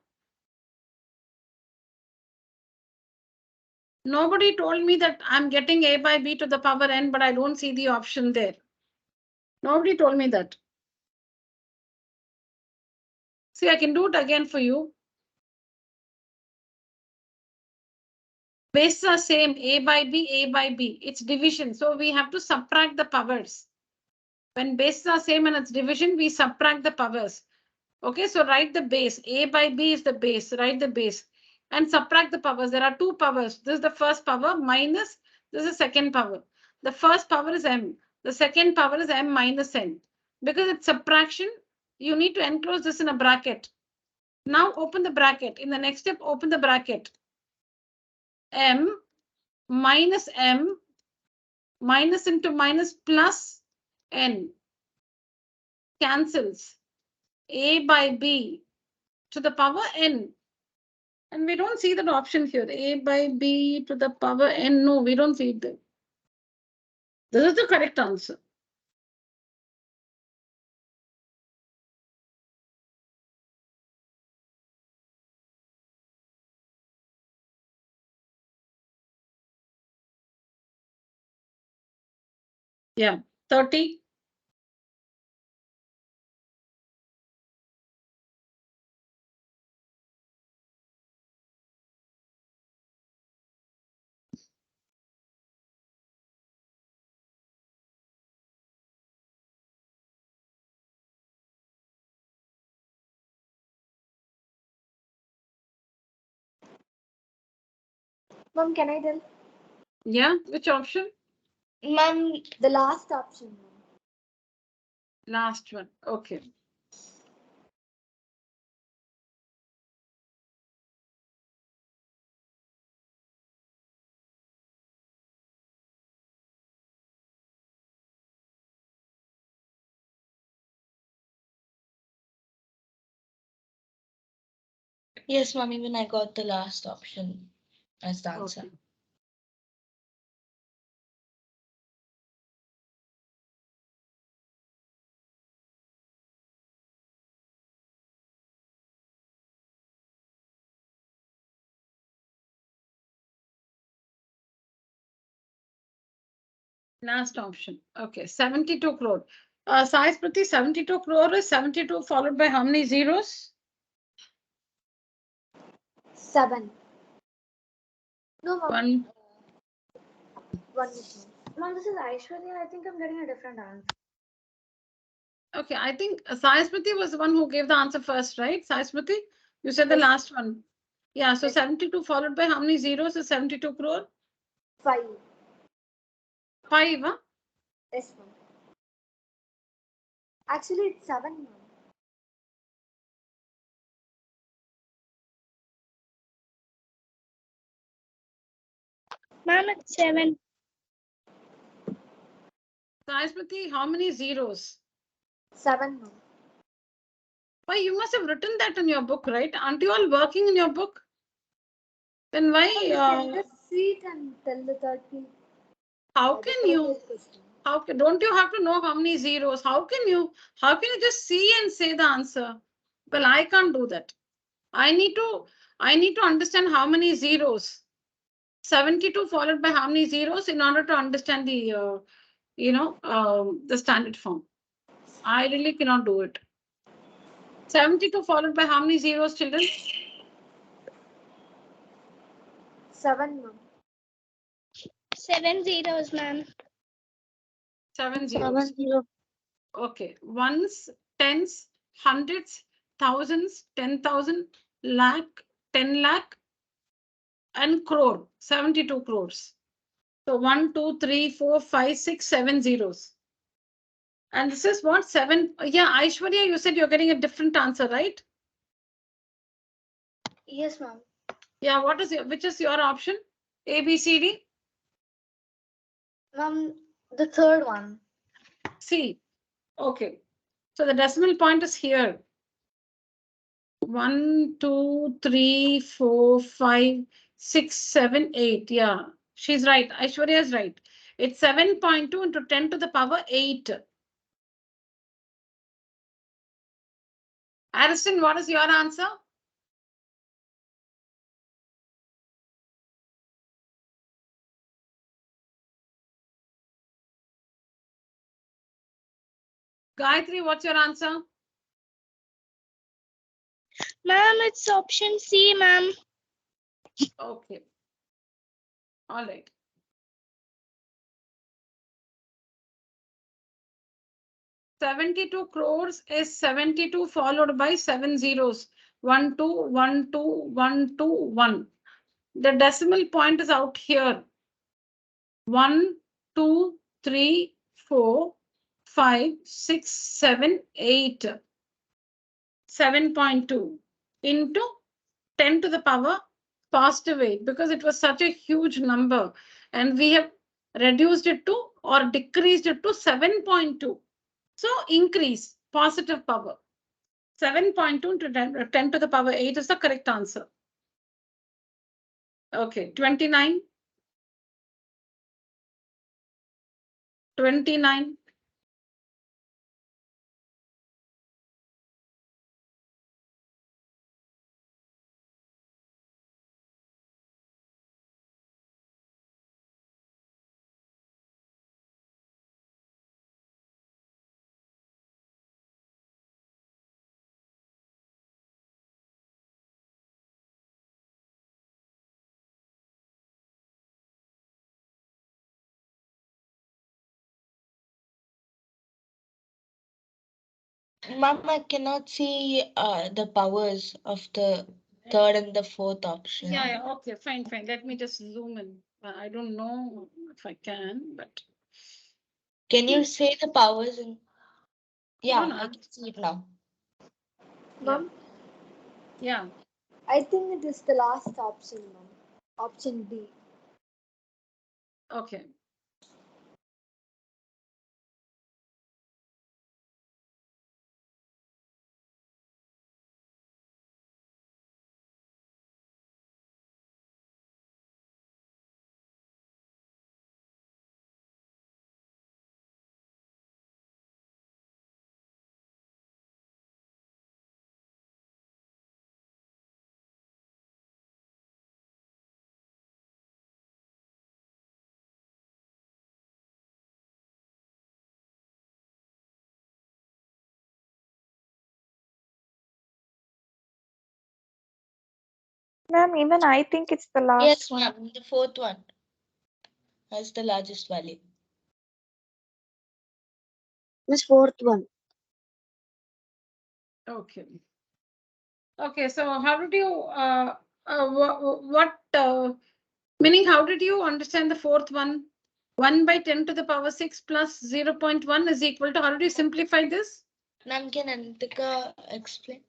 Nobody told me that I'm getting a by b to the power n, but I don't see the option there. Nobody told me that. See, I can do it again for you. Bases are same, a by b, a by b. It's division, so we have to subtract the powers. When bases are same and it's division, we subtract the powers. Okay, so write the base. A by B is the base. Write the base and subtract the powers. There are two powers. This is the first power minus this is the second power. The first power is M. The second power is M minus N. Because it's subtraction, you need to enclose this in a bracket. Now open the bracket. In the next step, open the bracket. M minus M minus into minus plus N cancels. A by B to the power N. And we don't see that option here. A by B to the power N. No, we don't see it there. This is the correct answer. Yeah, 30. Mom, can I tell? Yeah, which option? Ma'am, The last option, mom. Last one. Okay. yes, ma'am, even I got the last option as the answer. Okay. Last option. Okay, 72 crore. Sai Smriti, 72 crore is 72 followed by how many zeros? 7. No, mom. One. One is mom. Mom, this is Aishwarya. I think I'm getting a different answer. Okay, I think Sai Smriti was the one who gave the answer first, right? Sai Smriti, you said the Yes. last one. Yeah, so Yes. 72 followed by how many zeros is 72 crore? 5. 5, huh? Yes, mom. Actually, it's 7, mom. Ma'am, it's 7. Sai Smriti, how many zeros? 7, mom. Why, you must have written that in your book, right? Aren't you all working in your book? Then why? Mom, can you just see it and tell the 30? How the can you? 30th question. Don't you have to know how many zeros? How can you just see and say the answer? Well, I can't do that. I need to understand how many zeros. 72 followed by how many zeros in order to understand the the standard form. I really cannot do it. 72 followed by how many zeros, children? 7, mom. 7 zeros, ma'am. 7 zeros. 70. Okay. Ones, tens, hundreds, thousands, 10,000, lakh, 10 lakh, and crore, 72 crores. So 1, 2, 3, 4, 5, 6, 7 zeros. And this is what 7. Yeah, Aishwarya, you said you're getting a different answer, right? Yes, mom. Yeah, which is your option? A, B, C, D? Mom, the third one. C. Okay. So the decimal point is here. 1, 2, 3, 4, 5, 6, 7, 8. Yeah, she's right. Aishwarya is right. It's 7.2 into 10 to the power 8. Ariston, what is your answer? Gayatri, what's your answer? Ma'am, it's option C, ma'am. Okay. All right. 72 crores is 72 followed by 7 zeros. 1, 2, 1, 2, 1, 2, 1. The decimal point is out here. 1, 2, 3, 4, 5, 6, 7, 8. 7.2 into 10 to the power positive 8, because it was such a huge number and we have reduced it to or decreased it to 7.2. So increase positive power. 7.2 into 10 to the power 8 is the correct answer. Okay, 29. 29. Ma'am, I cannot see the powers of the third and the fourth option. Yeah, okay, fine. Let me just zoom in. I don't know if I can, but. Can you say the powers in? Yeah, No. I can see it now. Ma'am, Yeah. I think it is the last option, ma'am. Option D. Okay. Ma'am, even I think it's the last Yes, one. ma'am. The fourth one has the largest value. This fourth one. Okay. Okay. So how did you what meaning how did you understand the fourth one? 1 by 10 to the power 6 plus 0.1 is equal to, how did you simplify this? Ma'am, can Antika explain?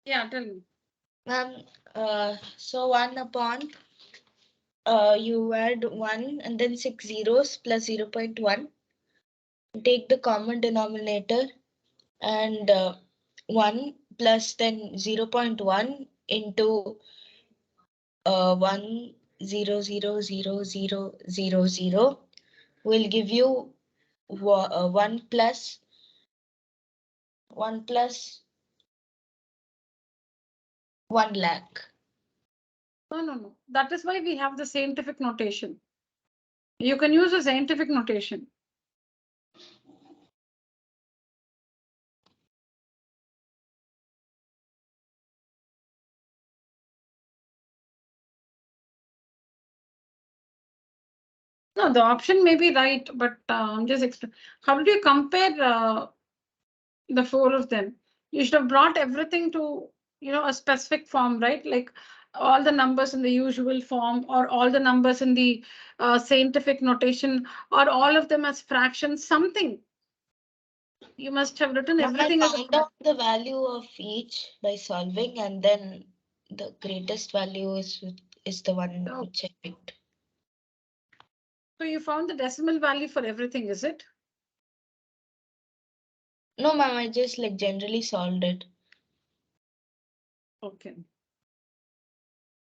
Yeah, tell me. Ma'am, so 1 upon you add 1 and then 6 zeros plus 0.1. Take the common denominator and 1 plus then 0.1 into 1 0 0 0 0 0 0 will give you 1 plus 1 lakh. No. That is why we have the scientific notation. You can use a scientific notation. No, the option may be right, but I'm just explaining. How did you compare the 4 of them? You should have brought everything to, a specific form, right? Like all the numbers in the usual form, or all the numbers in the scientific notation, or all of them as fractions, something. You must have written everything I as a found out the value of each by solving, and then the greatest value is the one which I picked. So you found the decimal value for everything, is it? No, ma'am, I just like generally solved it. Okay.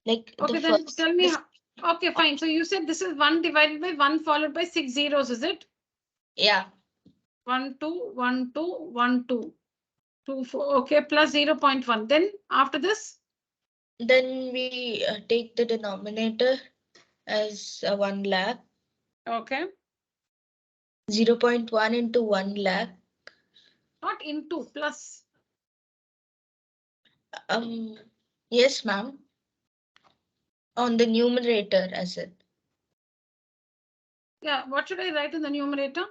Like Okay, the then first. tell me. Okay, fine. So you said this is 1 divided by 1 followed by 6 zeros, is it? Yeah. 1, 2, 1, 2, 1, 2. 2, 4. Okay, plus 0.1. Then after this? Then we take the denominator as 1 lakh. Okay. 0.1 into 1 lakh. Not into, plus. Yes, ma'am. On the numerator as it. Yeah, what should I write in the numerator?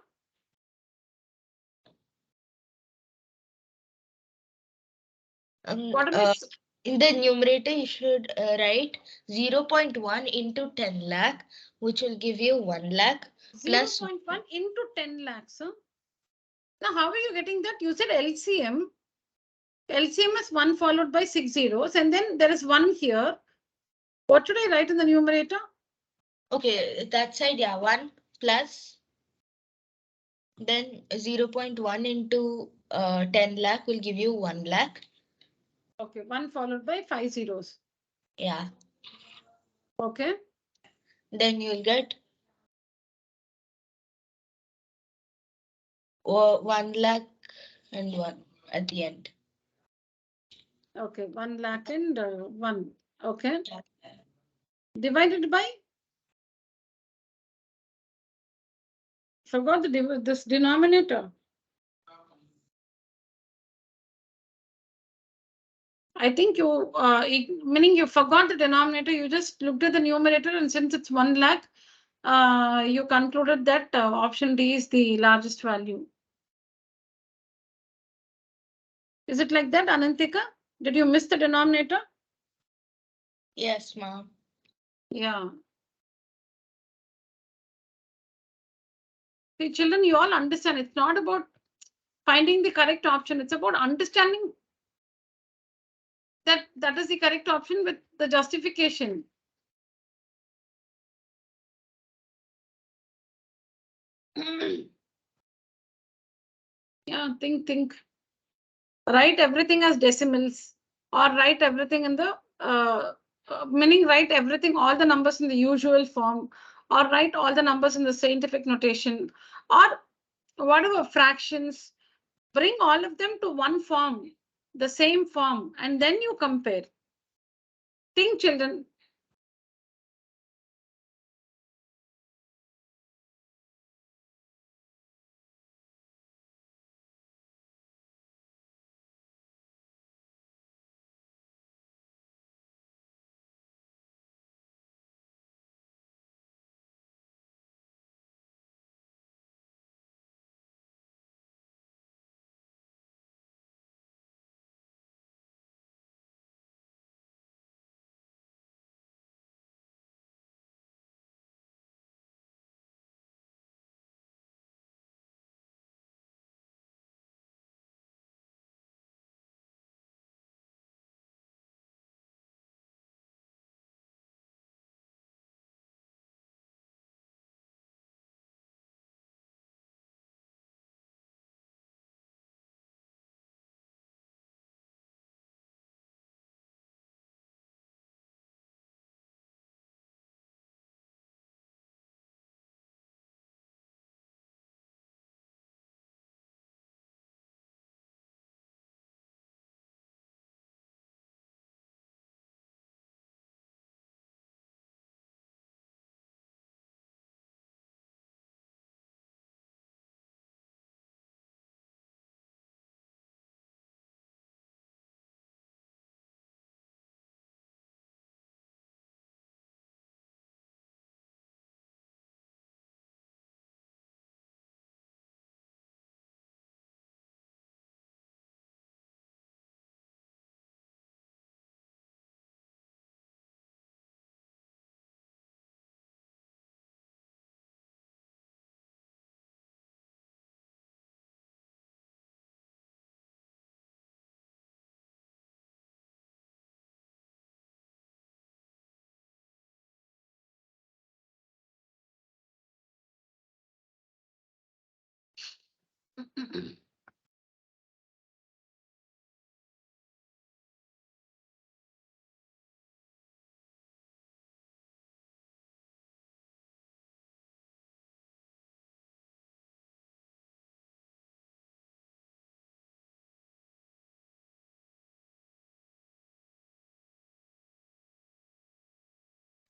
What am I? In the numerator, you should write 0.1 into 10 lakh, which will give you 1 lakh. 0.1 into 10 lakhs. Huh? Now, how are you getting that? You said LCM. LCM is 1 followed by 6 zeros, and then there is 1 here. What should I write in the numerator? Okay, that side, yeah, 1 plus, then 0.1 into 10 lakh will give you 1 lakh. Okay, 1 followed by 5 zeros. Yeah. Okay. Then you'll get 1 lakh and 1 at the end. Okay, 1 lakh and 1. Okay. Divided by? Forgot this denominator. I think you, meaning you forgot the denominator, you just looked at the numerator, and since it's 1 lakh, you concluded that option D is the largest value. Is it like that, Anantika? Did you miss the denominator? Yes, ma'am. Yeah. See, children, you all understand it's not about finding the correct option. It's about understanding that that is the correct option with the justification. Yeah, think. Write everything as decimals, or write everything in the meaning write everything, all the numbers in the usual form, or write all the numbers in the scientific notation, or whatever fractions. Bring all of them to one form, the same form, and then you compare. Think, children.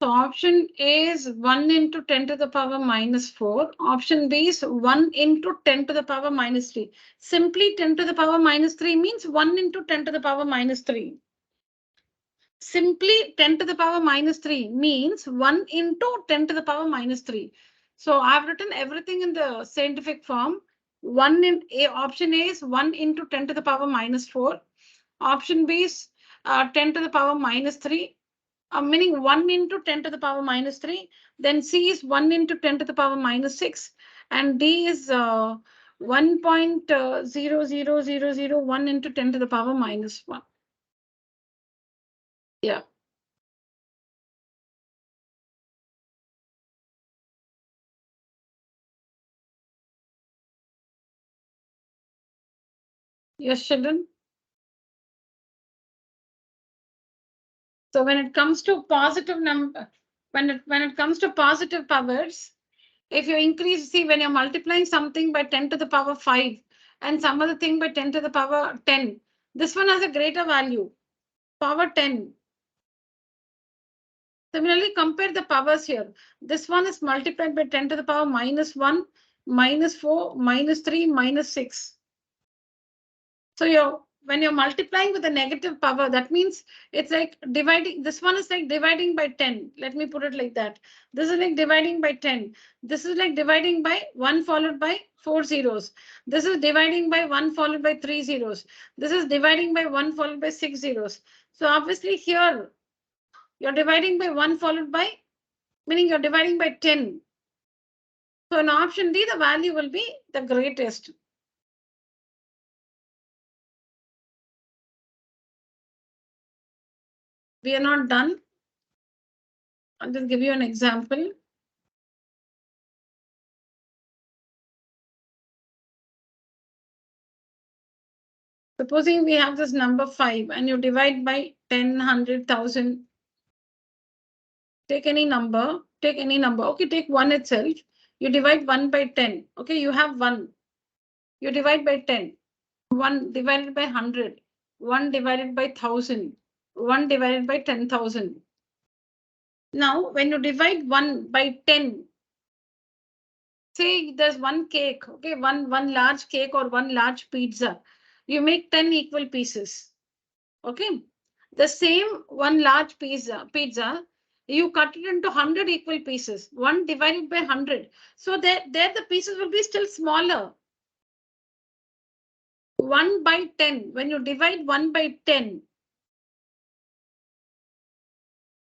So option A is 1 into 10 to the power minus 4. Option B is 1 into 10 to the power minus 3. Simply 10 to the power minus 3 means 1 into 10 to the power minus 3. Simply 10 to the power minus 3 means 1 into 10 to the power minus 3. So I've written everything in the scientific form. Option A is 1 into 10 to the power minus 4. Option B is 10 to the power minus 3, meaning 1 into 10 to the power minus 3. Then C is 1 into 10 to the power minus 6. And D is 1.00001 into 10 to the power minus 1. Yeah. Yes, children. So when it comes to positive number, when it comes to positive powers, if you increase, see, when you're multiplying something by 10 to the power 5 and some other thing by 10 to the power 10, this one has a greater value, power 10. Similarly, compare the powers here. This one is multiplied by 10 to the power minus 1, minus 4, minus 3, minus 6. So when you're multiplying with a negative power, that means it's like dividing. This one is like dividing by 10. Let me put it like that. This is like dividing by 10. This is like dividing by 1 followed by 4 zeros. This is dividing by 1 followed by 3 zeros. This is dividing by 1 followed by 6 zeros. So obviously here, you're dividing by 1 followed by, meaning you're dividing by 10. So in option D, the value will be the greatest. We are not done. I'll just give you an example. Supposing we have this number 5 and you divide by 10, 100,000. Take any number, take any number. Okay, take 1 itself. You divide 1 by 10. Okay, you have 1. You divide by 10. 1 divided by 100. 1 divided by 1,000. 1 divided by 10,000. Now, when you divide 1 by 10, say there's one cake, okay, one large cake or one large pizza. You make 10 equal pieces. Okay. The same one large pizza, you cut it into 100 equal pieces, 1 divided by 100. So there the pieces will be still smaller. 1 by 10, when you divide 1 by 10,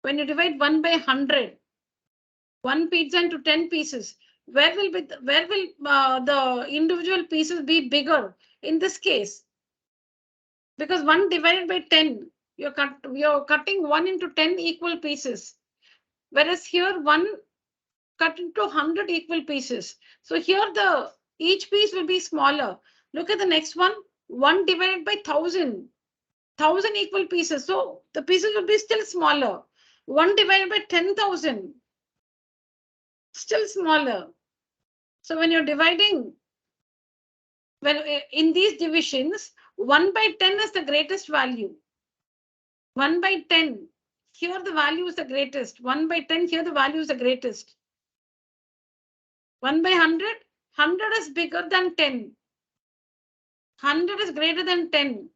when you divide 1 by 100, 1 pizza into 10 pieces, where will the individual pieces be bigger in this case? Because 1 divided by 10, you're cutting 1 into 10 equal pieces. Whereas here 1 cut into 100 equal pieces. So here each piece will be smaller. Look at the next one. 1 divided by 1,000. 1,000 equal pieces. So the pieces will be still smaller. 1 divided by 10,000. Still smaller. So when you're dividing, in these divisions, 1 by 10 is the greatest value. 1 by 10. Here the value is the greatest. 1 by 10, here the value is the greatest. 1 by 100, 100 is bigger than 10. 100 is greater than 10.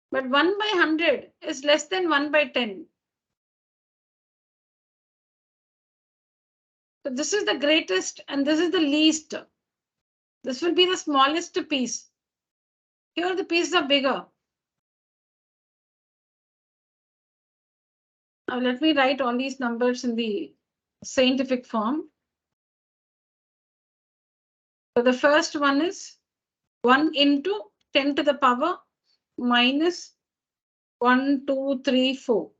But 1 by 100 is less than 1 by 10. So this is the greatest and this is the least. This will be the smallest piece. Here the pieces are bigger. Now let me write all these numbers in the scientific form. So the first one is 1 into 10 to the power minus 1, 2, 3, 4.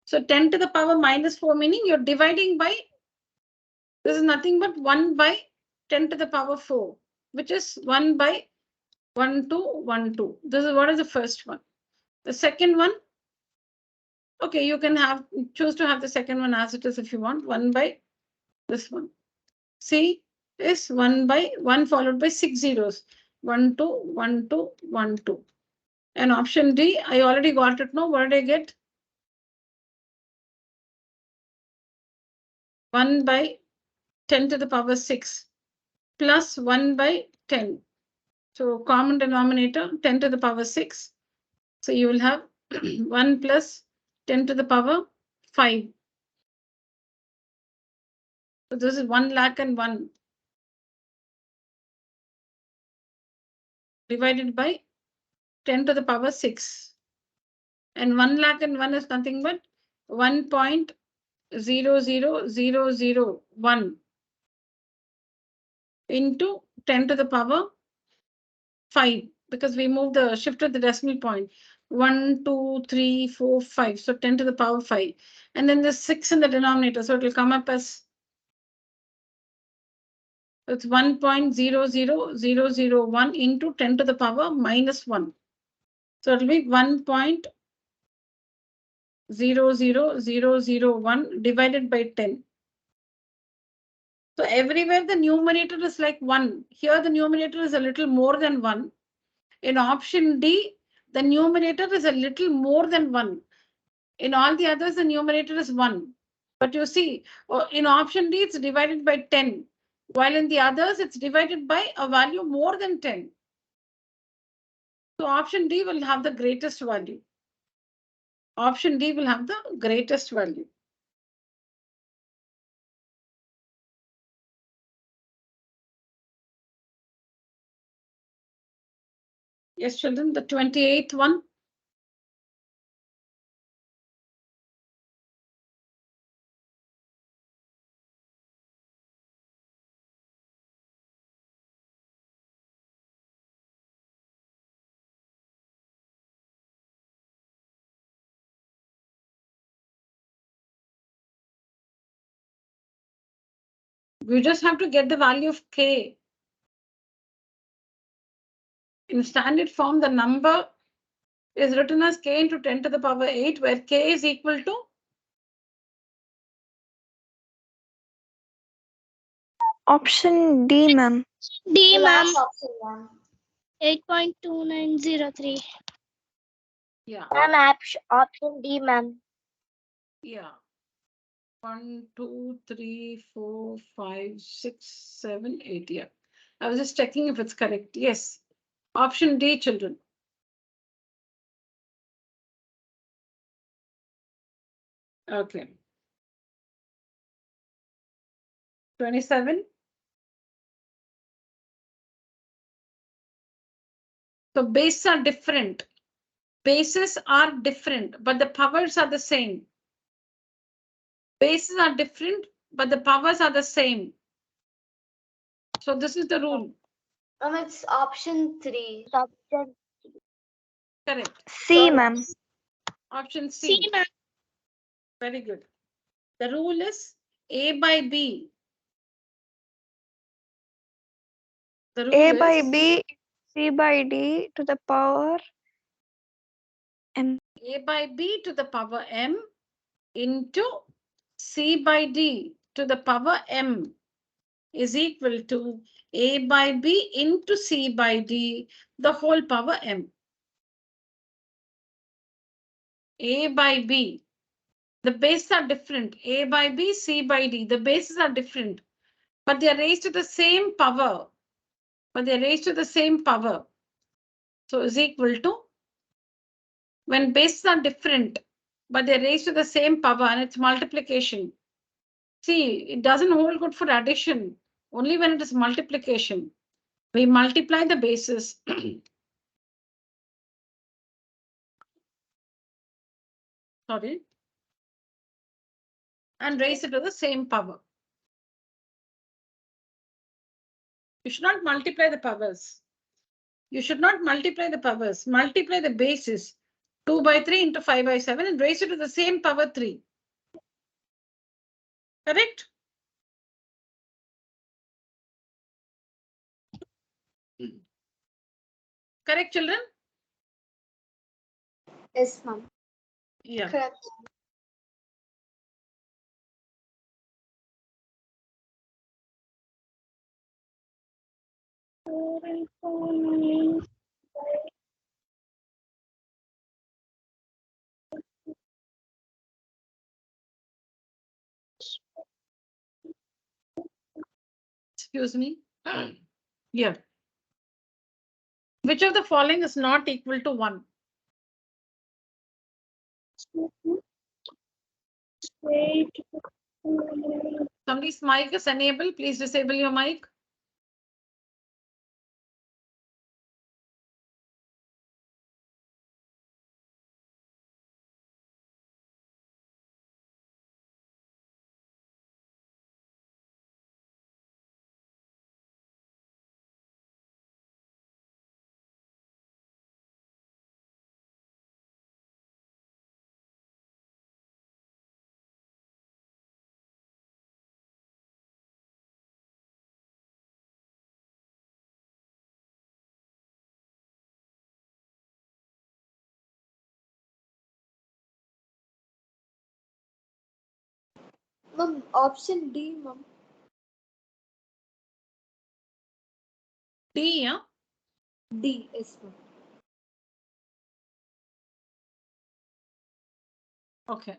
So 10 to the power minus 4, meaning you're dividing by, this is nothing but 1 by 10 to the power 4, which is 1 by 1, 2, 1, 2. This is what is the first one. The second one, okay, you can choose to have the second one as it is if you want, 1 by this one. C is 1 by 1 followed by 6 zeros. 1, 2, 1, 2, 1, 2. And option D, I already got it. No, what did I get? 1 by 10 to the power 6 plus 1 by 10. So common denominator 10 to the power 6. So you will have 1 plus 10 to the power 5. So this is 1,01,000 divided by 10 to the power 6. And 1,01,000 is nothing but 1.00001 into 10 to the power 5, because we moved the shifted the decimal point. 1, 2, 3, 4, 5. So 10 to the power 5. And then there's 6 in the denominator. So it will come up as it's 1.00001 into 10 to the power minus 1. So it will be 1.00001 divided by 10. So everywhere the numerator is like 1. Here the numerator is a little more than 1. In option D, the numerator is a little more than 1. In all the others, the numerator is 1. But you see, in option D, it's divided by 10. While in the others, it's divided by a value more than 10. So option D will have the greatest value. Option D will have the greatest value. Yes, children, the 28th one. We just have to get the value of K. In standard form, the number is written as K into 10 to the power 8, where K is equal to Option D, ma'am. D, ma'am. Option, ma'am. 8.2903. yeah. Ma'am, option D, ma'am. Yeah. 1, 2, 3, 4, 5, 6, 7, 8. Yeah. I was just checking if it's correct. Yes. Option D, children. Okay. 27. So bases are different. Bases are different, but the powers are the same. Bases are different, but the powers are the same. So this is the rule. It's option 3. Option Correct. C, ma'am. Option C, C. ma'am. Very good. The rule is A by B. The rule A by is B, C by D to the power M. A by B to the power M into C by D to the power M is equal to A by B into C by D, the whole power M. A by B. The bases are different. A by B, C by D. The bases are different, but they are raised to the same power. So is equal to, when bases are different, but they're raised to the same power and it's multiplication. See, it doesn't hold good for addition, only when it is multiplication. We multiply the bases. Sorry. And raise it to the same power. You should not multiply the powers. You should not multiply the powers. Multiply the bases. 2 by 3 into 5 by 7 and raise it to the same power 3. Correct? Correct, children? Yes, ma'am. Yeah. Correct. Excuse me. Yeah. Which of the following is not equal to 1? Somebody's mic is enabled. Please disable your mic. Ma'am, option D, ma'am. D, yeah? D, yes, ma'am. Okay.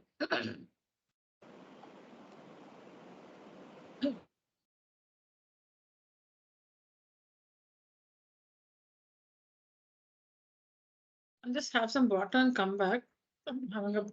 I'll just have some water and come back. I'm having a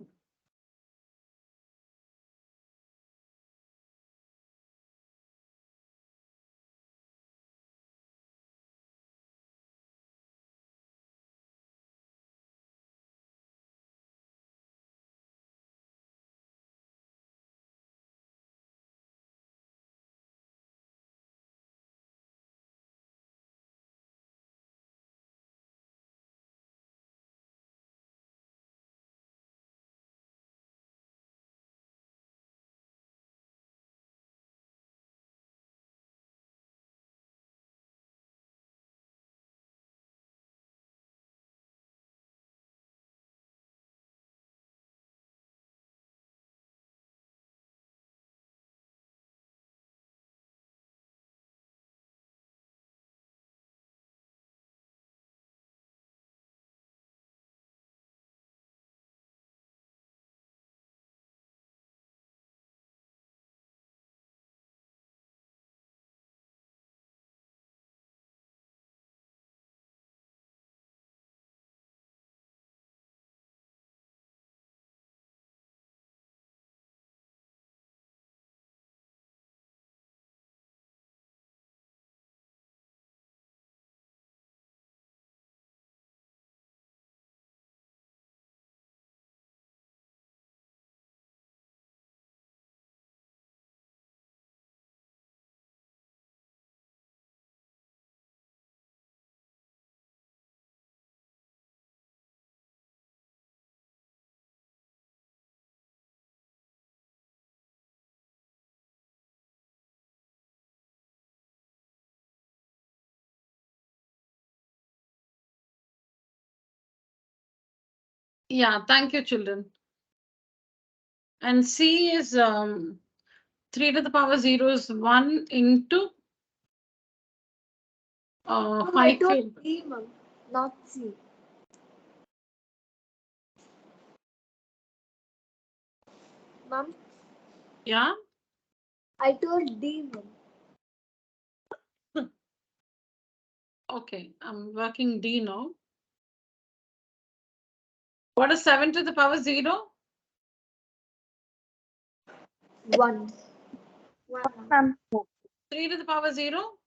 yeah, thank you, children. And C is 3 to the power 0 is 1 into Ma'am, I 5 told cube. D, ma'am, not C. Ma'am, Yeah. I told D, ma'am. Okay, I'm working D now. What is 7 to the power 0? 1. Ma'am, 3 to the power 0?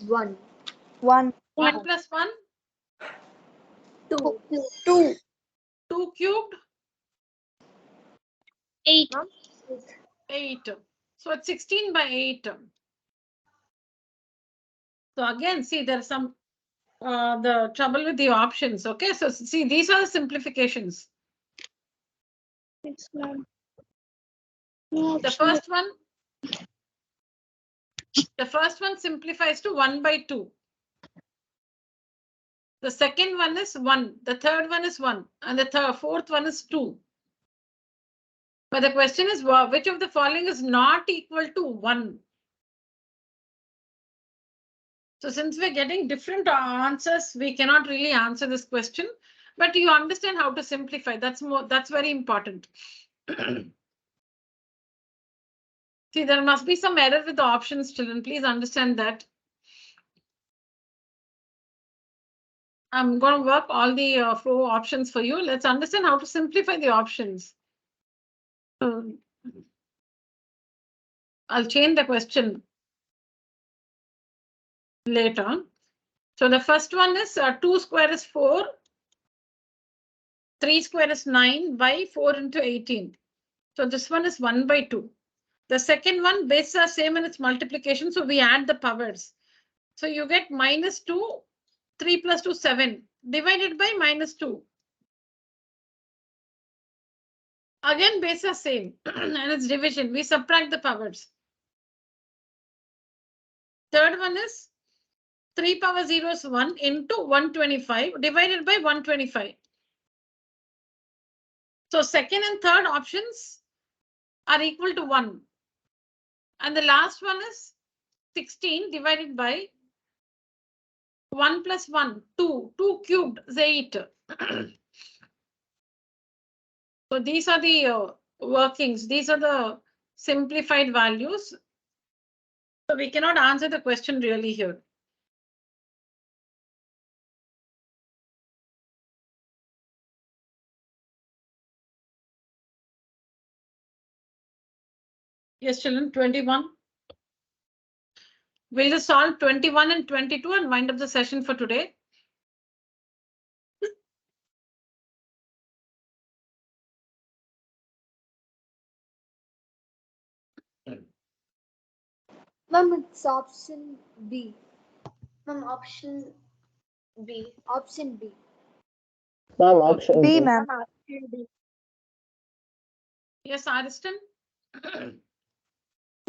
1. 1. 1 plus 1? 2. 2. 2 cubed? 8. Ma'am, 8. So it's 16 by 8. So again, see, there's some the trouble with the options. Okay, so see, these are the simplifications. It's not. No The option. first one simplifies to 1 by 2. The second one is 1. The third one is 1. And the fourth one is 2. But the question is, which of the following is not equal to 1? So since we're getting different answers, we cannot really answer this question. But you understand how to simplify. That's very important. See, there must be some error with the options, children. Please understand that. I'm going to work all the 4 options for you. Let's understand how to simplify the options. I'll change the question later. So the first one is 2 square is 4. 3 square is 9 by 4 into 18. So this one is 1 by 2. The second one, bases are same in its multiplication. So we add the powers. So you get -2, 3 plus 2, 7, divided by -2. Again, base are same and it's division. We subtract the powers. Third one is 3 power 0 is 1 into 125 divided by 125. So second and third options are equal to 1. And the last one is 16 divided by 1 plus 1, 2. 2 cubed is 8. So these are the workings. These are the simplified values. So we cannot answer the question really here. Yes, children, 21. We'll just solve 21 and 22 and wind up the session for today. Ma'am, it's option B. Ma'am, option B. Option B. Ma'am, option B, B. ma'am. Option B. Yes, Ariston.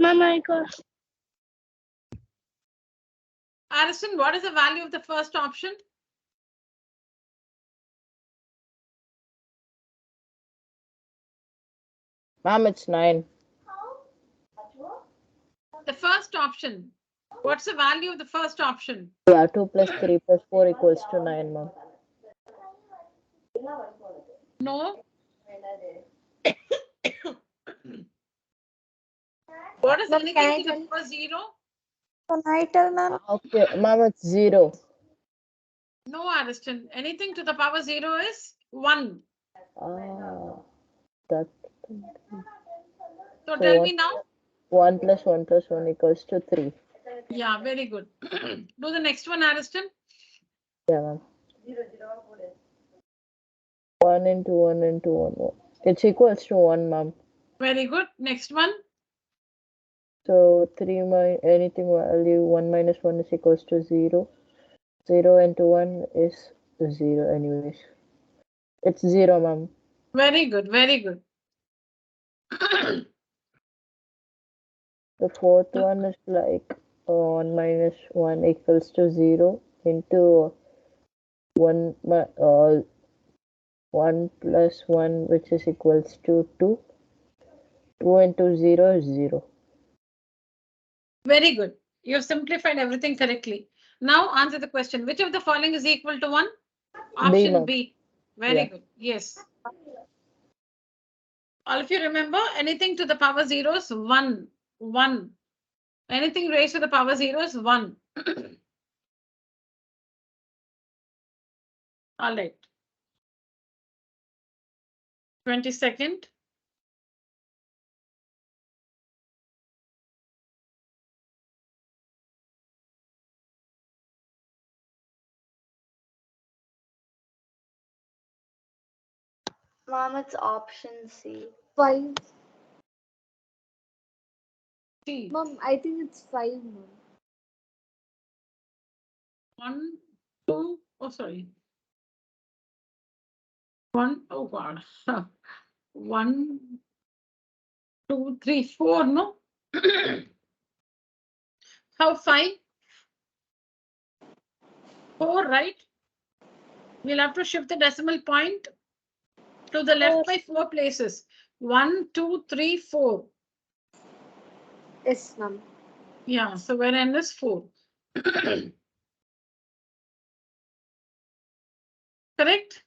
Ma'am, I got Ariston, what is the value of the first option? Ma'am, it's 9. The first option. What's the value of the first option? Yeah, 2 plus 3 plus 4 equals to 9, ma'am. No. What is Ma'am, anything can I to the tell? power 0? Can I tell, ma'am? Okay, ma'am, it's 0. No, Ariston. Anything to the power 0 is 1. That. So So tell what? me now. 1 plus 1 plus 1 equals to 3. Yeah, very good. Do the next one, Ariston. Yeah, ma'am. 1 into 1 into 1. It's equals to 1, ma'am. Very good. Next one. So 3 minus anything value 1 minus 1 is equals to 0. 0 into 1 is 0 anyways. It's 0, ma'am. Very good. Very good. The fourth one is like 1 minus 1 equals to 0 into 1 1 plus 1 which is equals to 2. 2 into 0 is 0. Very good. You have simplified everything correctly. Now answer the question. Which of the following is equal to 1? Option ma'am. B. Very Yeah. good. Yes. All of you remember, anything to the power 0 is 1. 1. Anything raised to the power 0 is 1. All right. 22nd. Ma'am, it's option C. 5. C. Ma'am, I think it's 5, ma'am. 1, 2. Oh, sorry. 1. Oh, God. 1, 2, 3, 4. No. How 5? 4, right? We'll have to shift the decimal point to the left by 4 places. 1, 2, 3, 4. Yes, ma'am. Yeah, so where n is 4. Correct?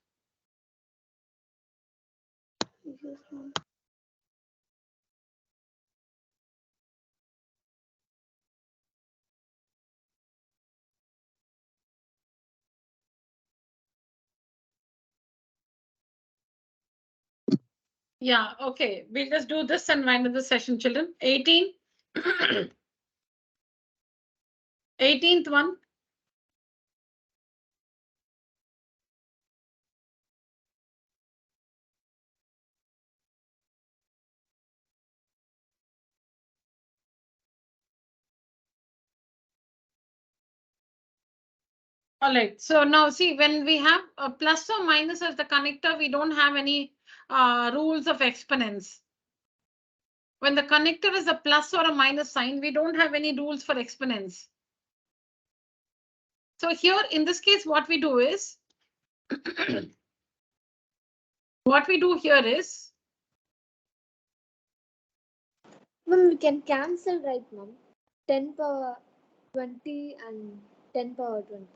Yes, ma'am. Yeah, okay. We'll just do this and wind up the session, children. 18. 18th one. All right. So now see, when we have a plus or minus as the connector, we don't have any rules of exponents. When the connector is a plus or a minus sign, we don't have any rules for exponents. So here in this case, what we do is, what we do here is, Ma'am, we can cancel, right, ma'am? 10 power 20 and 10 power 20.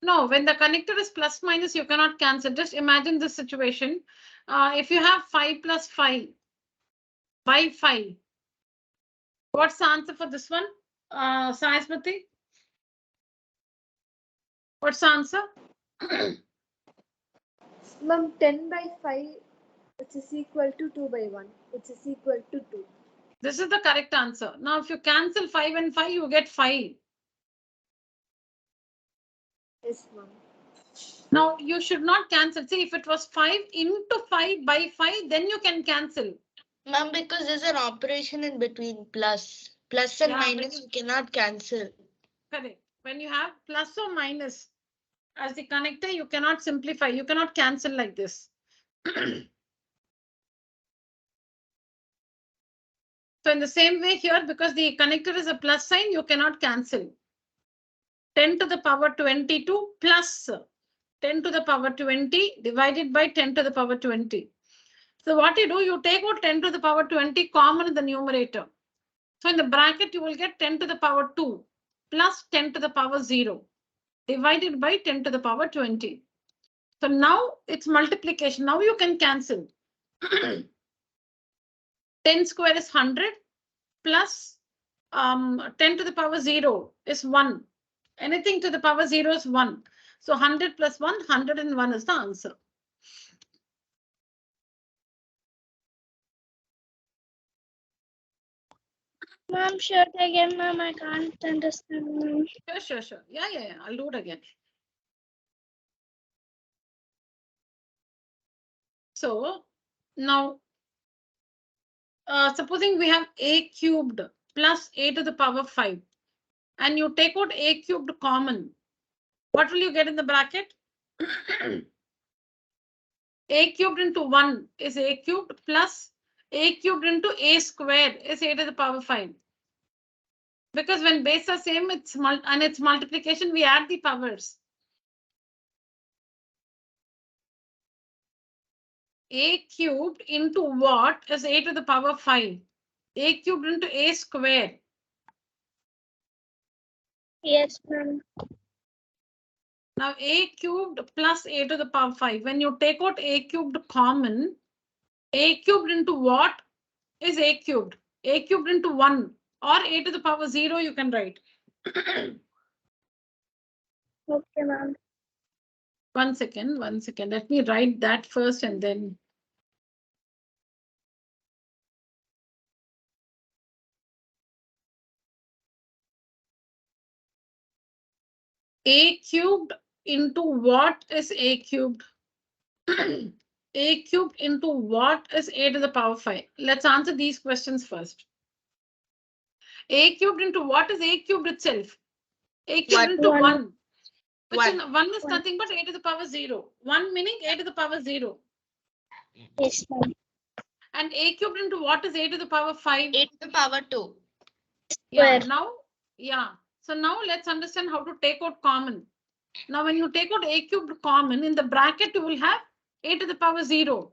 No, when the connector is plus minus, you cannot cancel. Just imagine this situation. If you have 5 plus 5 by 5, what's the answer for this one? Saraswati? What's the answer? Ma'am, 10 by 5, which is equal to 2 by 1, which is equal to 2. This is the correct answer. Now, if you cancel 5 and 5, you get 5. Yes, ma'am. Now, you should not cancel. See, if it was 5 into 5 by 5, then you can cancel. Ma'am, because there's an operation in between plus. Plus and minus, you cannot cancel. Correct. When you have plus or minus as the connector, you cannot simplify. You cannot cancel like this. So in the same way here, because the connector is a plus sign, you cannot cancel. 10 to the power 22 plus 10 to the power 20 divided by 10 to the power 20. So what you do, you take out 10 to the power 20 common in the numerator. So in the bracket, you will get 10 to the power 2 plus 10 to the power 0 divided by 10 to the power 20. So now it's multiplication. Now you can cancel. 10 square is 100 plus 10 to the power 0 is 1. Anything to the power 0 is 1. So 100 plus 1, 101 is the answer. Ma'am, sure again, ma'am. I can't understand, ma'am. Sure. Yeah. I'll do it again. So now, supposing we have a cubed plus a to the power 5, and you take out a cubed common, what will you get in the bracket? A cubed into 1 is a cubed plus a cubed into a squared is a to the power 5. Because when base are same, it's multiplication, we add the powers. A cubed into what is a to the power 5? A cubed into a squared. Yes, ma'am. Now a cubed plus a to the power 5. When you take out a cubed common, a cubed into what is a cubed? A cubed into 1 or a to the power 0 you can write. Okay, ma'am. One second. Let me write that first and then. A cubed into what is a cubed? A cubed into what is a to the power 5? Let's answer these questions first. A cubed into what is a cubed itself? A cubed into 1. Which is 1 is nothing but a to the power 0. 1 meaning a to the power 0. Yes, ma'am. And a cubed into what is a to the power 5? A to the power 2. Yeah, Square. So now let's understand how to take out common. Now when you take out a cubed common, in the bracket you will have a to the power 0.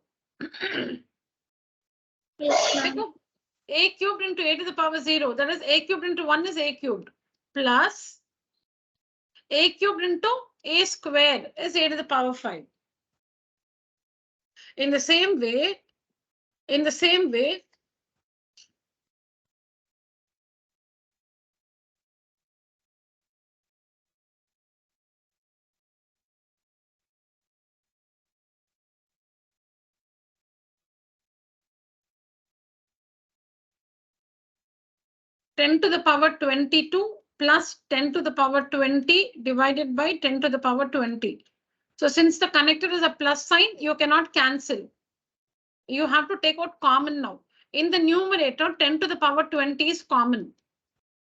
Yes, ma'am. Because a cubed into a to the power 0, that is a cubed into 1 is a cubed plus a cubed into a squared is a to the power 5. In the same way, 10 to the power 22 plus 10 to the power 20 divided by 10 to the power 20. So since the connector is a plus sign, you cannot cancel. You have to take out common now. In the numerator, 10 to the power 20 is common.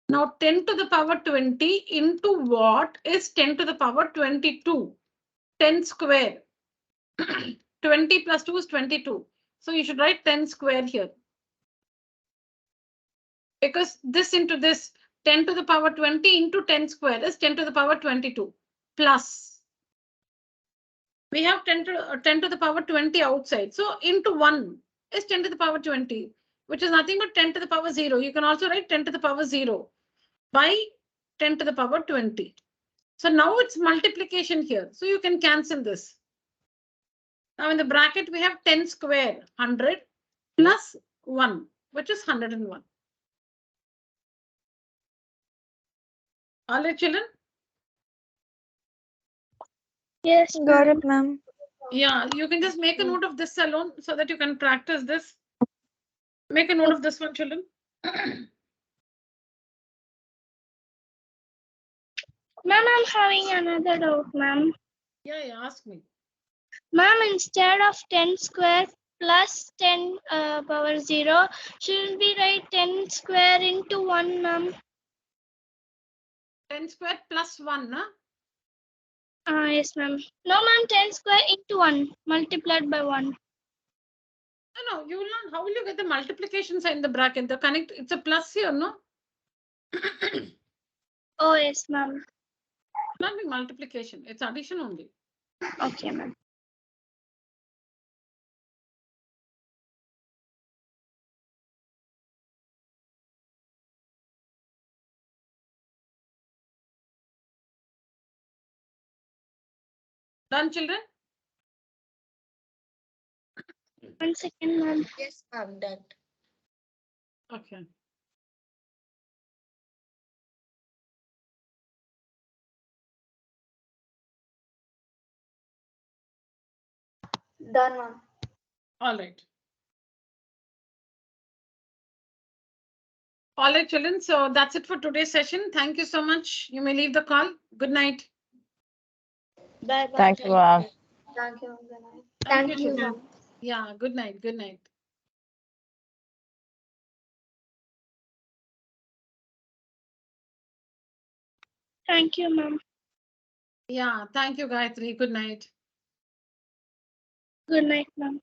Now 10 to the power 20 into what is 10 to the power 22? 10 square. 20 plus 2 is 22. So you should write 10 square here. Because this into this 10 to the power 20 into 10 square is 10 to the power 22 plus. We have 10 to the power 20 outside. So into 1 is 10 to the power 20. which is nothing but 10 to the power 0. You can also write 10 to the power 0 by 10 to the power 20. So now it's multiplication here. So you can cancel this. Now in the bracket, we have 10 square, 100 plus 1, which is 101. All right, children? Yes, Got it, ma'am. Yeah, you can just make a note of this alone so that you can practice this. Make a note of this one, children. ma'am, I'm having another doubt, ma'am. Yeah, ask me. Ma'am, instead of 10 square plus 10 power 0, should we write 10 square into 1, ma'am? 10 square plus 1, huh? Yes, ma'am. No, ma'am, 10 square into 1 multiplied by 1. No, you will not. How will you get the multiplication sign in the bracket? The connect, it's a plus here, no? Oh, yes, ma'am. Not be multiplication, it's addition only. Okay, ma'am. Done, children? 1 second, ma'am. Yes, ma'am, done. Okay. Done, ma'am. All right. All right, children. So that's it for today's session. Thank you so much. You may leave the call. Good night. Bye bye. Thank you, ma'am. Thank you, ma'am. Good night. Thank Thank you, you, children. ma'am. Yeah, good night. Good night. Thank you, ma'am. Yeah, thank you, Gayatri. Good night. Good night, ma'am.